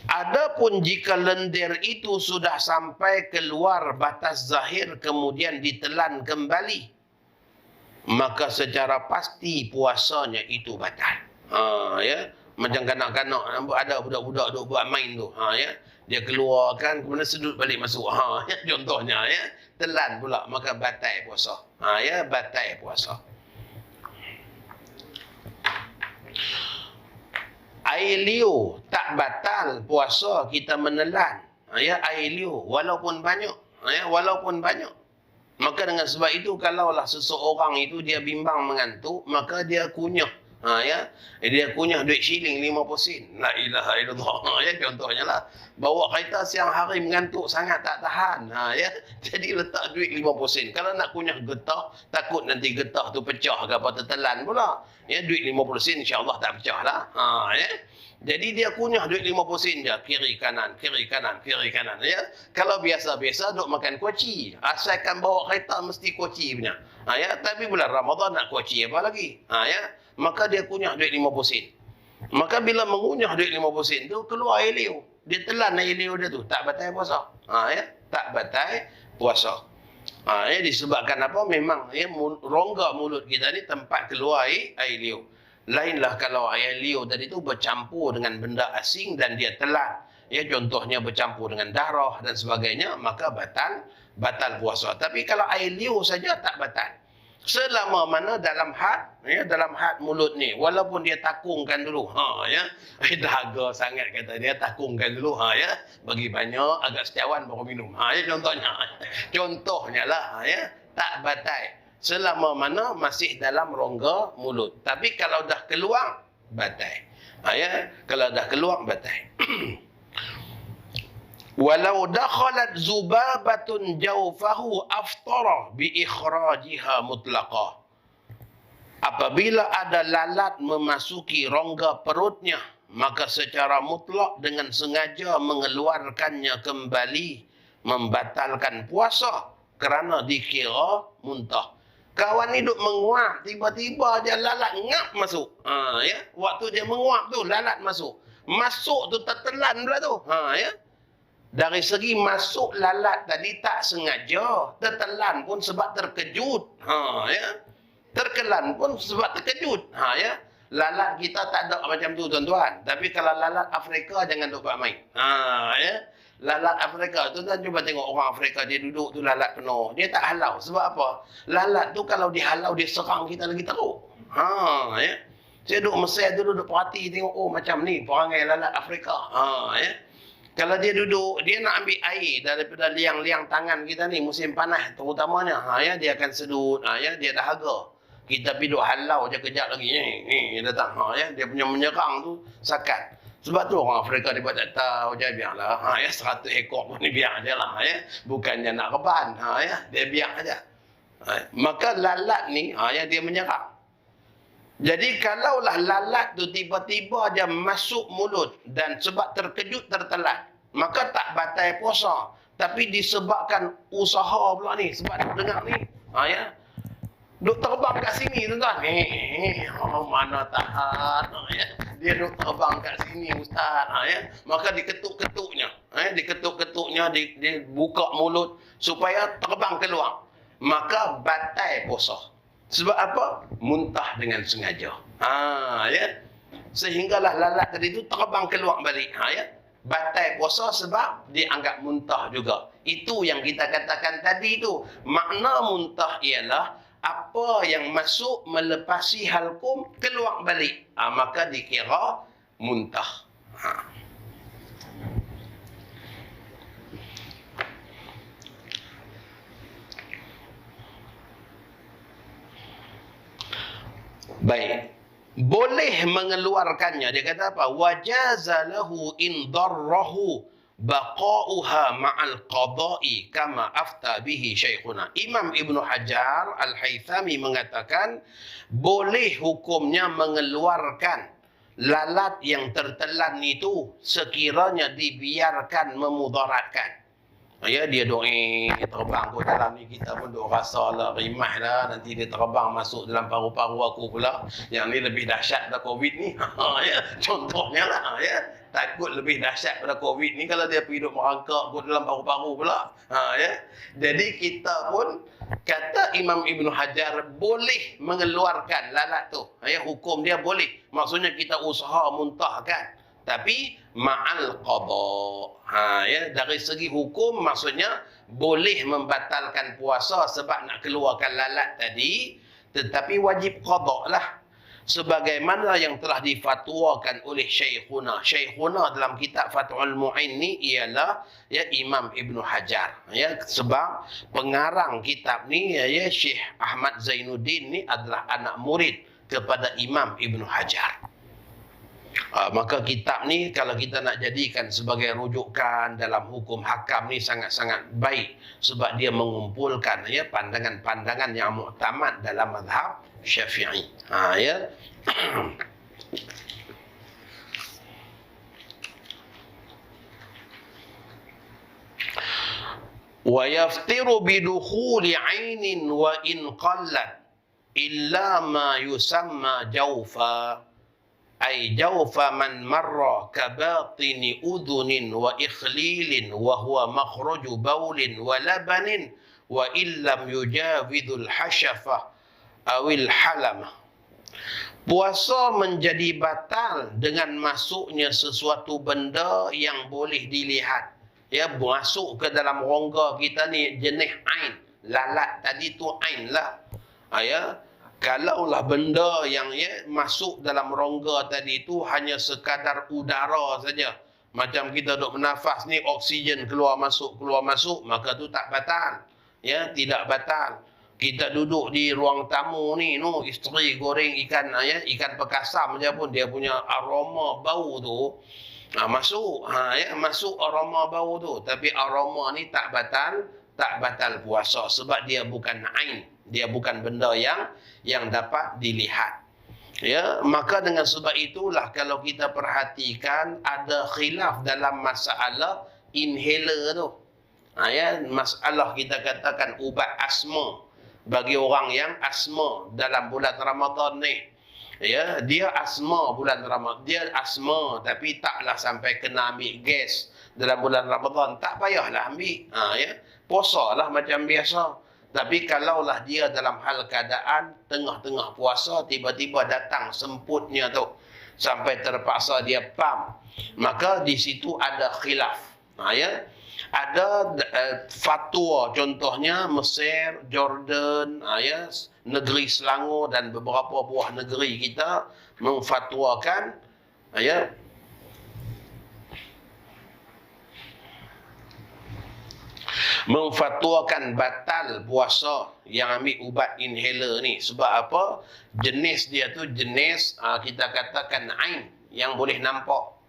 Adapun jika lendir itu sudah sampai keluar batas zahir kemudian ditelan kembali, maka secara pasti puasanya itu batal. Ya, macam kanak-kanak ada budak-budak duk buat main tu. Ya, dia keluarkan kemudian sedut balik masuk. Ya, contohnya ya, telan pula, maka batal puasa. Ya, batal puasa. Air liur tak batal puasa kita menelan. Ya, air liur walaupun banyak. Ya, walaupun banyak. Maka dengan sebab itu, kalaulah seseorang itu dia bimbang mengantuk, maka dia kunyah. Ya, dia kunyah duit shilling 50 sen. La ilaha illallah. Ya, contohnya lah, bawa kereta siang hari mengantuk sangat tak tahan. Ya, jadi letak duit 50 sen. Kalau nak kunyah getah, takut nanti getah tu pecah ke apa, tertelan pula. Ya, duit 50 sen insya-Allah tak pecah lah. Ya. Jadi dia kunyah duit 50 sen je, kiri kanan, kiri kanan, kiri kanan. Ya. Kalau biasa-biasa duk makan kuaci, asalkan bawa kereta mesti kuaci punya. Ya, tapi bulan Ramadan nak kuaci apa lagi? Ya, maka dia kunyah duit 50 sen. Maka bila mengunyah duit 50 sen tu, keluar air liur. Dia telan air liur dia tu, tak batal puasa. Ya, tak batal puasa. Ya, disebabkan apa? Memang ya, rongga mulut kita ni tempat keluar air liur. Lainlah kalau air liur tadi tu bercampur dengan benda asing dan dia telan. Ya, contohnya bercampur dengan darah dan sebagainya, maka batal puasa. Tapi kalau air liur saja tak batal. Selama mana dalam had, ya, dalam had mulut ni, walaupun dia takungkan dulu. Ya, dahaga sangat kata dia, takungkan dulu. Ya, bagi banyak, agak setiawan baru minum. Ya, contohnya. Contohnya lah, ya, tak batal. Selama mana masih dalam rongga mulut. Tapi kalau dah keluar, batal. Ya, kalau dah keluar, batal. Walau dakhalat zubabatun jawfahu aftara bi ikhrajiha mutlaqa. Apabila ada lalat memasuki rongga perutnya, maka secara mutlak dengan sengaja mengeluarkannya kembali membatalkan puasa kerana dikira muntah. Kawan ni duk menguap, tiba-tiba dia lalat ngap masuk. Ya, waktu dia menguap tu lalat masuk. Masuk tu tertelan pula tu. Ya. Dari segi masuk lalat tadi tak sengaja, tertelan pun sebab terkejut. Ya. Terkelan pun sebab terkejut. Ya. Lalat kita tak ada macam tu tuan-tuan. Tapi kalau lalat Afrika jangan duk buat main. Ya. Lalat Afrika tu, dan cuba tengok orang Afrika, dia duduk tu lalat penuh. Dia tak halau. Sebab apa? Lalat tu kalau dihalau, dia serang kita lagi teruk. Ya. Saya duduk Mesir dulu, duduk perhati, tengok, oh macam ni, perangai lalat Afrika. Ya. Kalau dia duduk, dia nak ambil air daripada liang-liang tangan kita ni musim panas terutamanya. Ya, dia akan sedut. Ya, dia dahaga. Kita pergi duduk halau je kejap lagi. Ni datang. Ya, dia punya menyerang tu sakat. Sebab tu orang Afrika dia buat tak tahu je, biarlah. Ya, 100 ekor pun ni biar je lah. Ya. Bukannya nak reban. Ya, dia biar aja. Maka lalat ni, ya, dia menyerang. Jadi kalaulah lalat tu tiba-tiba dia masuk mulut dan sebab terkejut tertelan, maka tak batal puasa. Tapi disebabkan usaha pula ni, sebab nak dengar ni. Ya. Duk terbang kat sini tuan-tuan. Mana tahan. Ya. Dia duk terbang kat sini ustaz. Ya. Maka diketuk-ketuknya. Diketuk-ketuknya, dia buka mulut supaya terbang keluar. Maka batal puasa. Sebab apa? Muntah dengan sengaja. Ya. Sehinggalah lalat tadi itu terbang keluar balik. Ya. Batal puasa sebab dianggap muntah juga. Itu yang kita katakan tadi itu. Makna muntah ialah apa yang masuk melepasi halkum keluar balik. Maka dikira muntah. Baik. Boleh mengeluarkannya. Dia kata apa? Wajaza lahu in darrahu baqa'uha ma'al qada'i kama afta bihi syekhuna. Imam Ibnu Hajar Al-Haythami mengatakan boleh hukumnya mengeluarkan lalat yang tertelan itu sekiranya dibiarkan memudaratkan. Ya, dia terbang ke dalam ni, kita pun duk rasa lah rimah lah, nanti dia terbang masuk dalam paru-paru aku pula. Yang ni lebih dahsyat pada COVID ni. Ya, contohnya lah, ya. Takut lebih dahsyat pada COVID ni kalau dia pergi duk merangkak ke dalam paru-paru pula. Ya. Jadi kita pun kata Imam Ibnu Hajar boleh mengeluarkan lalat tu. Ya, hukum dia boleh. Maksudnya kita usaha muntahkan. Tapi ma'al qada. Ya, dari segi hukum maksudnya boleh membatalkan puasa sebab nak keluarkan lalat tadi, tetapi wajib qada lah. Sebagaimana yang telah difatwakan oleh Syekhuna. Syekhuna dalam kitab Fathul Mu'in ni ialah ya Imam Ibnu Hajar. Ya, sebab pengarang kitab ni ya Syekh Ahmad Zainuddin ni adalah anak murid kepada Imam Ibnu Hajar. Maka kitab ni kalau kita nak jadikan sebagai rujukan dalam hukum hakam ni sangat-sangat baik sebab dia mengumpulkan ya pandangan-pandangan yang muktamad dalam mazhab Syafi'i. Ya. Wa yaftiru bidukhuli 'ainin wa in qallat illa ma yusamma jawfa. Ay jawfa man marra kabatini udhunin wa ikhlilin wa huwa makhruju bawlin wa labanin wa illam yujawidul hasyafa awil halamah. Puasa menjadi batal dengan masuknya sesuatu benda yang boleh dilihat. Ya, masuk ke dalam rongga kita ni jenis ain. Lalat tadi tu ain lah. Ya. Kalaulah benda yang ya, masuk dalam rongga tadi itu hanya sekadar udara saja. Macam kita duduk bernafas ni, oksigen keluar masuk, maka tu tak batal. Ya, tidak batal. Kita duduk di ruang tamu ni, isteri goreng ikan, ya, ikan pekasam je pun dia punya aroma bau tu masuk. Ya, masuk aroma bau tu. Tapi aroma ni tak batal puasa sebab dia bukan ain. Dia bukan benda yang dapat dilihat. Ya, maka dengan sebab itulah kalau kita perhatikan ada khilaf dalam masalah inhaler tu. Ya, masalah kita katakan ubat asma bagi orang yang asma dalam bulan Ramadan ni. Ya, dia asma bulan Ramadan, dia asma tapi taklah sampai kena ambil gas dalam bulan Ramadan, tak payahlah ambil. Ya, puasalah macam biasa. Tapi kalaulah dia dalam hal keadaan tengah-tengah puasa tiba-tiba datang semputnya tu sampai terpaksa dia pam, maka di situ ada khilaf. Ya, ada fatwa contohnya Mesir, Jordan, ya, negeri Selangor dan beberapa buah negeri kita memfatwakan ya Memfatwakan batal puasa yang ambil ubat inhaler ni. Sebab apa? Jenis dia tu jenis kita katakan ain yang boleh nampak.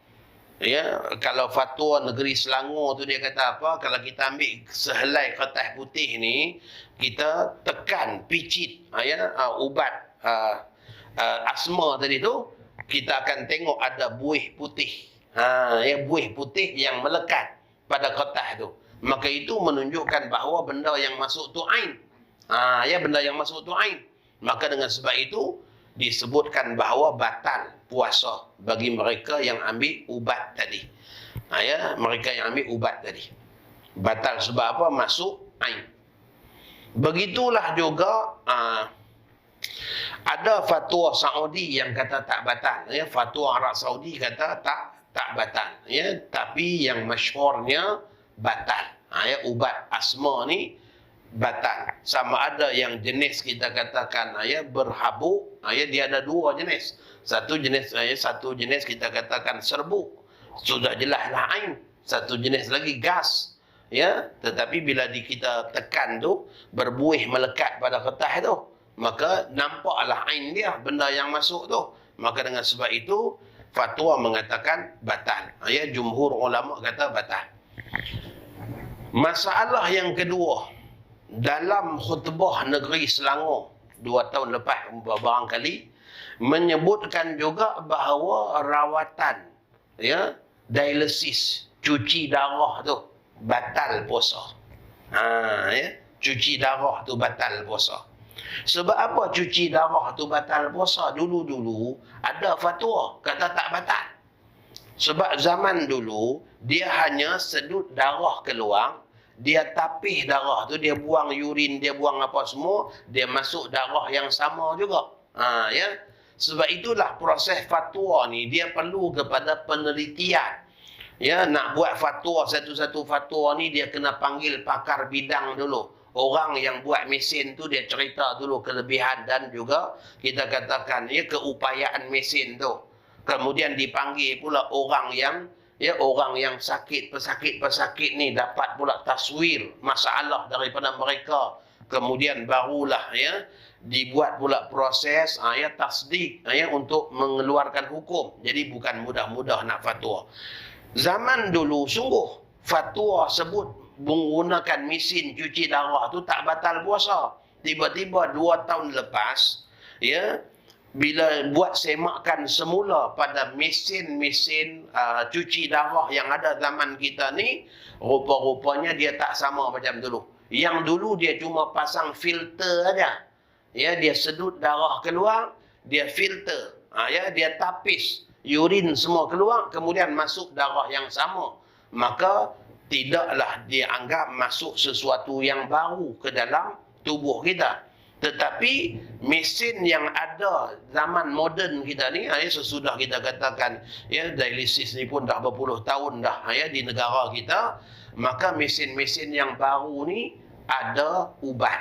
Ya, kalau fatwa negeri Selangor tu dia kata apa? Kalau kita ambil sehelai kertas putih ni, kita tekan picit ubat asma tadi tu, kita akan tengok ada buih putih. Buih putih yang melekat pada kertas tu. Maka itu menunjukkan bahawa benda yang masuk tu ain. Benda yang masuk tu ain. Maka dengan sebab itu disebutkan bahawa batal puasa bagi mereka yang ambil ubat tadi. Mereka yang ambil ubat tadi. Batal sebab apa? Masuk ain. Begitulah juga ada fatwa Saudi yang kata tak batal. Fatwa Arab Saudi kata tak batal. Tapi yang masyhurnya batal. Ubat asma ni batal. Sama ada yang jenis kita katakan berhabuk. Dia ada dua jenis. Satu jenis kita katakan serbuk. Sudah jelaslah ain. Satu jenis lagi gas. Tetapi bila kita tekan tu berbuih melekat pada kertas tu, maka nampaklah ain dia, benda yang masuk tu. Maka dengan sebab itu fatwa mengatakan batal. Jumhur ulama kata batal. Masalah yang kedua, dalam khutbah negeri Selangor 2 tahun lepas barangkali menyebutkan juga bahawa rawatan dialisis, cuci darah tu batal puasa. Cuci darah tu batal puasa. Sebab apa cuci darah tu batal puasa? Dulu-dulu ada fatwa kata tak batal. Sebab zaman dulu dia hanya sedut darah keluar, dia tapih darah tu, dia buang urin, dia buang apa semua, dia masuk darah yang sama juga. Sebab itulah proses fatwa ni dia perlu kepada penelitian. Nak buat fatwa, satu-satu fatwa ni dia kena panggil pakar bidang dulu. Orang yang buat mesin tu dia cerita dulu kelebihan dan juga kita katakan keupayaan mesin tu. Kemudian dipanggil pula orang yang sakit, pesakit ni dapat pula taswir masalah daripada mereka. Kemudian barulah dibuat pula proses tasdik untuk mengeluarkan hukum. Jadi bukan mudah-mudah nak fatwa. Zaman dulu sungguh fatwa sebut menggunakan mesin cuci darah tu tak batal puasa. Tiba-tiba 2 tahun lepas bila buat semakan semula pada mesin-mesin cuci darah yang ada zaman kita ni, rupa-rupanya dia tak sama macam dulu. Yang dulu dia cuma pasang filter aja. Dia sedut darah keluar, dia filter. Dia tapis, urin semua keluar, kemudian masuk darah yang sama. Maka tidaklah dianggap masuk sesuatu yang baru ke dalam tubuh kita. Tetapi mesin yang ada zaman moden kita ni, sesudah kita katakan dialisis ni pun dah berpuluh tahun dah di negara kita, maka mesin-mesin yang baru ni ada ubat.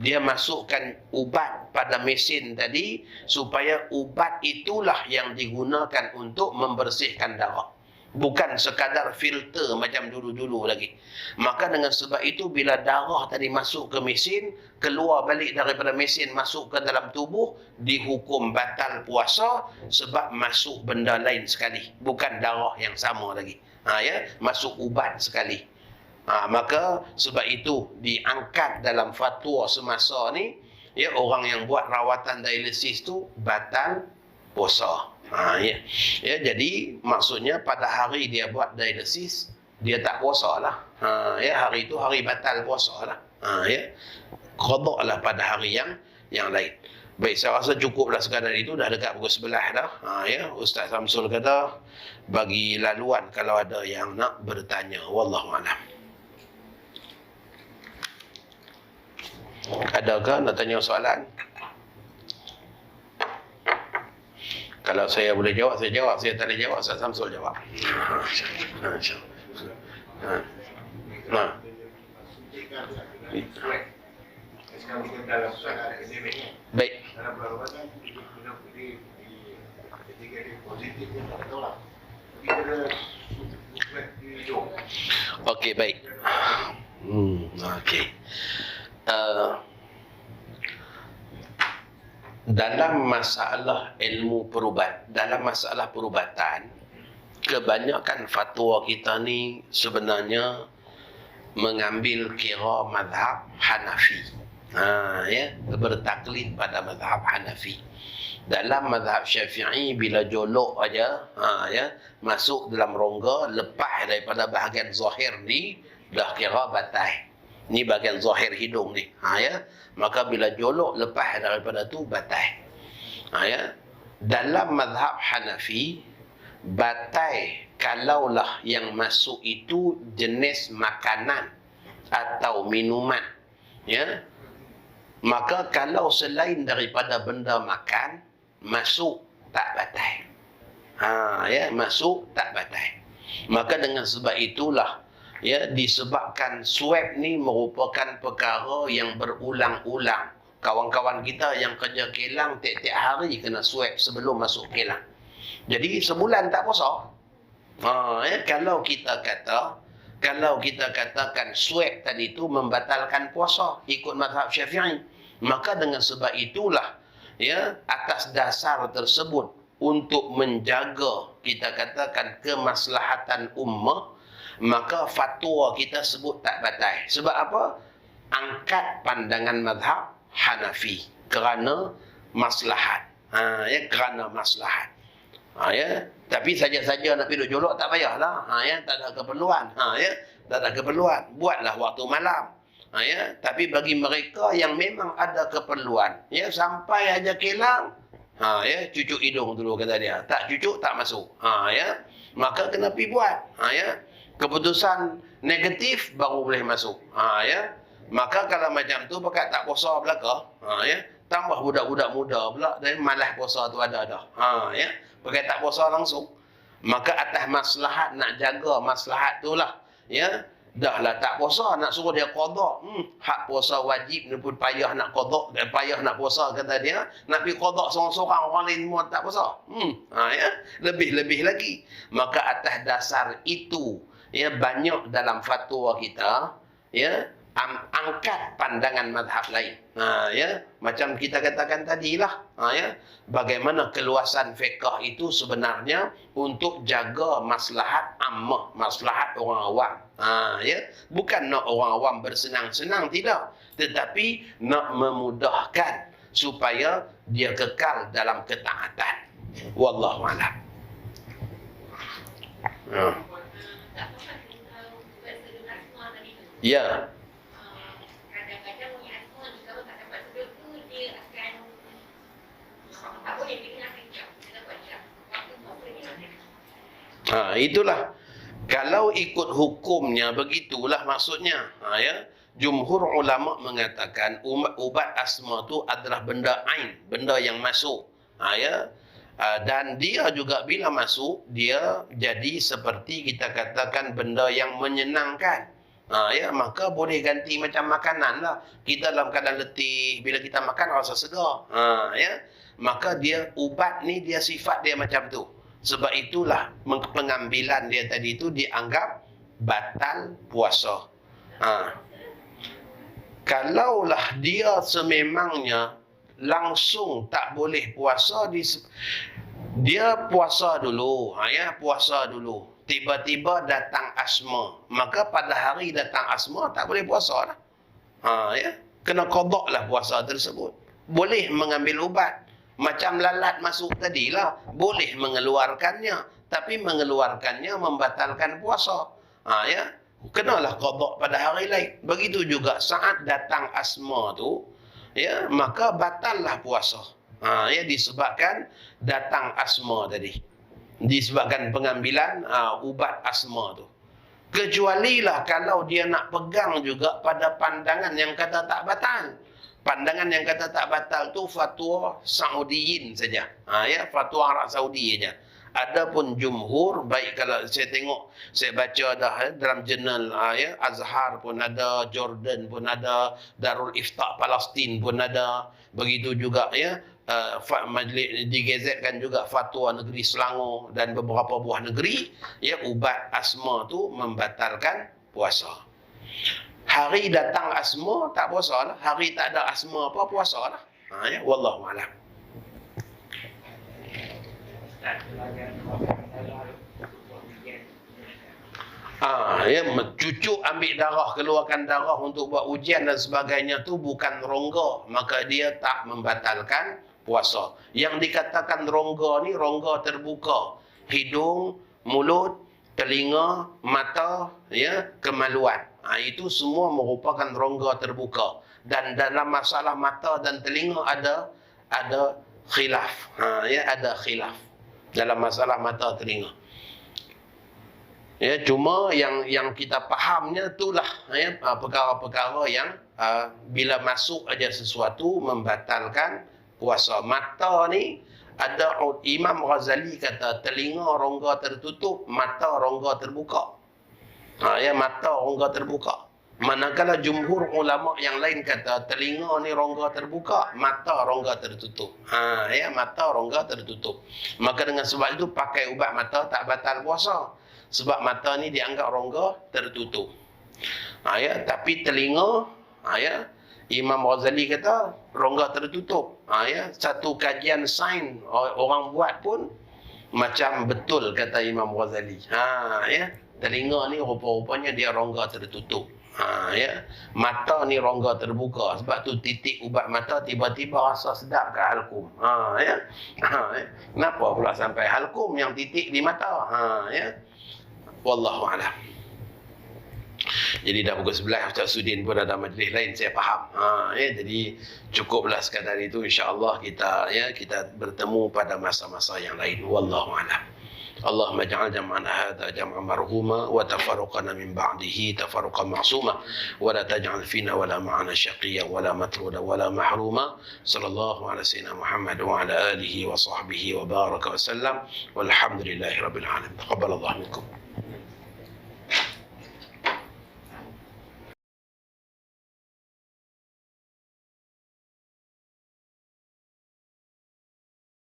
Dia masukkan ubat pada mesin tadi supaya ubat itulah yang digunakan untuk membersihkan darah. Bukan sekadar filter macam dulu-dulu lagi. Maka dengan sebab itu bila darah tadi masuk ke mesin, keluar balik daripada mesin masuk ke dalam tubuh, dihukum batal puasa sebab masuk benda lain sekali. Bukan darah yang sama lagi. Masuk ubat sekali. Maka sebab itu diangkat dalam fatwa semasa ni, orang yang buat rawatan dialisis tu batal puasa. Jadi maksudnya pada hari dia buat dialisis, dia tak puasa lah. Hari itu hari batal puasa lah. Qada lah pada hari yang lain. Baik, saya rasa cukuplah sekadar itu. Dah dekat pukul 11 dah. Ustaz Samsul kata bagi laluan kalau ada yang nak bertanya. Wallahualam. Adakah nak tanya soalan? Kalau saya boleh jawab, saya jawab. Saya tak boleh jawab, Ustaz Samsul jawab. Baik. Okey, baik. Okey. Dalam masalah ilmu dalam masalah perubatan, kebanyakan fatwa kita ni sebenarnya mengambil kira mazhab Hanafi. Bertaklid pada mazhab Hanafi. Dalam mazhab Syafi'i bila jolok aja, masuk dalam rongga, lepas daripada bahagian zahir ni, dah kira batal. Ni bahagian zahir hidung ni. Maka bila jolok lepas daripada tu batal. Dalam mazhab Hanafi, batal kalaulah yang masuk itu jenis makanan atau minuman. Maka kalau selain daripada benda makan, masuk tak batal. Masuk tak batal. Maka dengan sebab itulah disebabkan swab ni merupakan perkara yang berulang-ulang. Kawan-kawan kita yang kerja kilang tiap-tiap hari kena swab sebelum masuk kilang. Jadi sebulan tak puasa. Kalau kita katakan swab tadi tu membatalkan puasa ikut mazhab Syafi'i, maka dengan sebab itulah atas dasar tersebut untuk menjaga kita katakan kemaslahatan ummah, maka fatwa kita sebut tak batal. Sebab apa? Angkat pandangan mazhab Hanafi kerana maslahat. Kerana maslahat. Tapi saja-saja nak pergi jolok tak payahlah. Tak ada keperluan. Tak ada keperluan. Buatlah waktu malam. Tapi bagi mereka yang memang ada keperluan, sampai aja kilang, cucuk hidung dulu kata dia. Tak cucuk tak masuk. Maka kena pergi buat. Keputusan negatif baru boleh masuk. Maka kalau macam tu pakat tak puasa belaka, tambah budak-budak muda pula dan malas puasa tu ada dah. Pakai tak puasa langsung. Maka atas maslahat nak jaga maslahat tu lah. Dah lah tak puasa nak suruh dia qada. Hak puasa wajib ni pun payah nak qada, dan payah nak puasa kata dia. Nak pergi qada seorang-seorang, orang lain semua tak puasa. Lebih-lebih lagi. Maka atas dasar itu, banyak dalam fatwa kita, angkat pandangan mazhab lain. Macam kita katakan tadilah, bagaimana keluasan fiqh itu sebenarnya untuk jaga maslahat ammah, maslahat orang awam. Bukan nak orang awam bersenang-senang, tidak, tetapi nak memudahkan supaya dia kekal dalam ketaatan. Wallahu a'lam. Ya. Itulah. Kalau ikut hukumnya begitulah maksudnya. Jumhur ulama mengatakan ubat asma tu adalah benda ain, benda yang masuk. Dan dia juga bila masuk, dia jadi seperti kita katakan benda yang menyenangkan. Maka boleh ganti macam makanan lah. Kita dalam keadaan letih, bila kita makan rasa segar. Maka dia ubat ni dia sifat dia macam tu. Sebab itulah pengambilan dia tadi itu dianggap batal puasa. Kalaulah dia sememangnya langsung tak boleh puasa, dia puasa dulu, puasa dulu. Tiba-tiba datang asma, maka pada hari datang asma tak boleh puasa lah. Kena qada lah puasa tersebut. Boleh mengambil ubat. Macam lalat masuk tadilah, boleh mengeluarkannya, tapi mengeluarkannya membatalkan puasa. Kenalah qada pada hari lain. Begitu juga saat datang asma tu, maka batallah puasa. Disebabkan datang asma tadi. Disebabkan pengambilan ubat asma tu. Kecualilah kalau dia nak pegang juga pada pandangan yang kata tak batal. Pandangan yang kata tak batal tu fatwa Saudiyin saja. Fatwa Arab Saudi saja. Adapun jumhur, baik kalau saya tengok, saya baca dah dalam jurnal Azhar pun ada, Jordan pun ada, Darul Ifta Palestin pun ada, begitu juga majlis digazetkan juga fatwa negeri Selangor dan beberapa buah negeri, ya, ubat asma tu membatalkan puasa. Hari datang asma tak puasa lah, hari tak ada asma apa puasa lah. Ya, wallahu a'lam. Ya, cucuk ambil darah, keluarkan darah untuk buat ujian dan sebagainya tu bukan rongga, maka dia tak membatalkan puasa. Yang dikatakan rongga ni rongga terbuka, hidung, mulut, telinga, mata, ya, kemaluan. Itu semua merupakan rongga terbuka. Dan dalam masalah mata dan telinga ada khilaf. Ya, ada khilaf dalam masalah mata telinga. Ya, cuma yang kita fahamnya itulah, ya, perkara-perkara yang bila masuk aja sesuatu membatalkan puasa. Mata ni ada Imam Ghazali kata telinga rongga tertutup, mata rongga terbuka. Ya, mata rongga terbuka. Manakala jumhur ulama yang lain kata telinga ni rongga terbuka, mata rongga tertutup. Ya, mata rongga tertutup. Maka dengan sebab itu pakai ubat mata tak batal puasa. Sebab mata ni dianggap rongga tertutup. Ya, tapi telinga, ya, Imam Ghazali kata rongga tertutup. Ya, satu kajian sains orang buat pun macam betul kata Imam Ghazali. Ya, telinga ni rupa-rupanya dia rongga tertutup. Ya, mata ni rongga terbuka. Sebab tu titik ubat mata tiba-tiba rasa sedap kat halkum. Ya. Kenapa pula sampai halkum yang titik di mata? Ya. Wallahu a'lam. Jadi dah pukul 11, Ustaz Sudin pun ada majlis lain, saya faham. Ya, jadi cukuplah sekadar itu, insya-Allah kita bertemu pada masa-masa yang lain. Wallahu a'lam. Allahumma ja'al jam'ana hadha jam'an marhuma wa tafarruqana min ba'dihi tafarruqan ma'suma wa la taj'al fina wa la ma'ana syaqiyyan wa la matruda wa la mahruma. Sallallahu ala sayyidina Muhammad wa ala alihi wa sahbihi wa baraka wa sallam. Walhamdulillahi rabbil alamin. Taqabbalallahu minkum.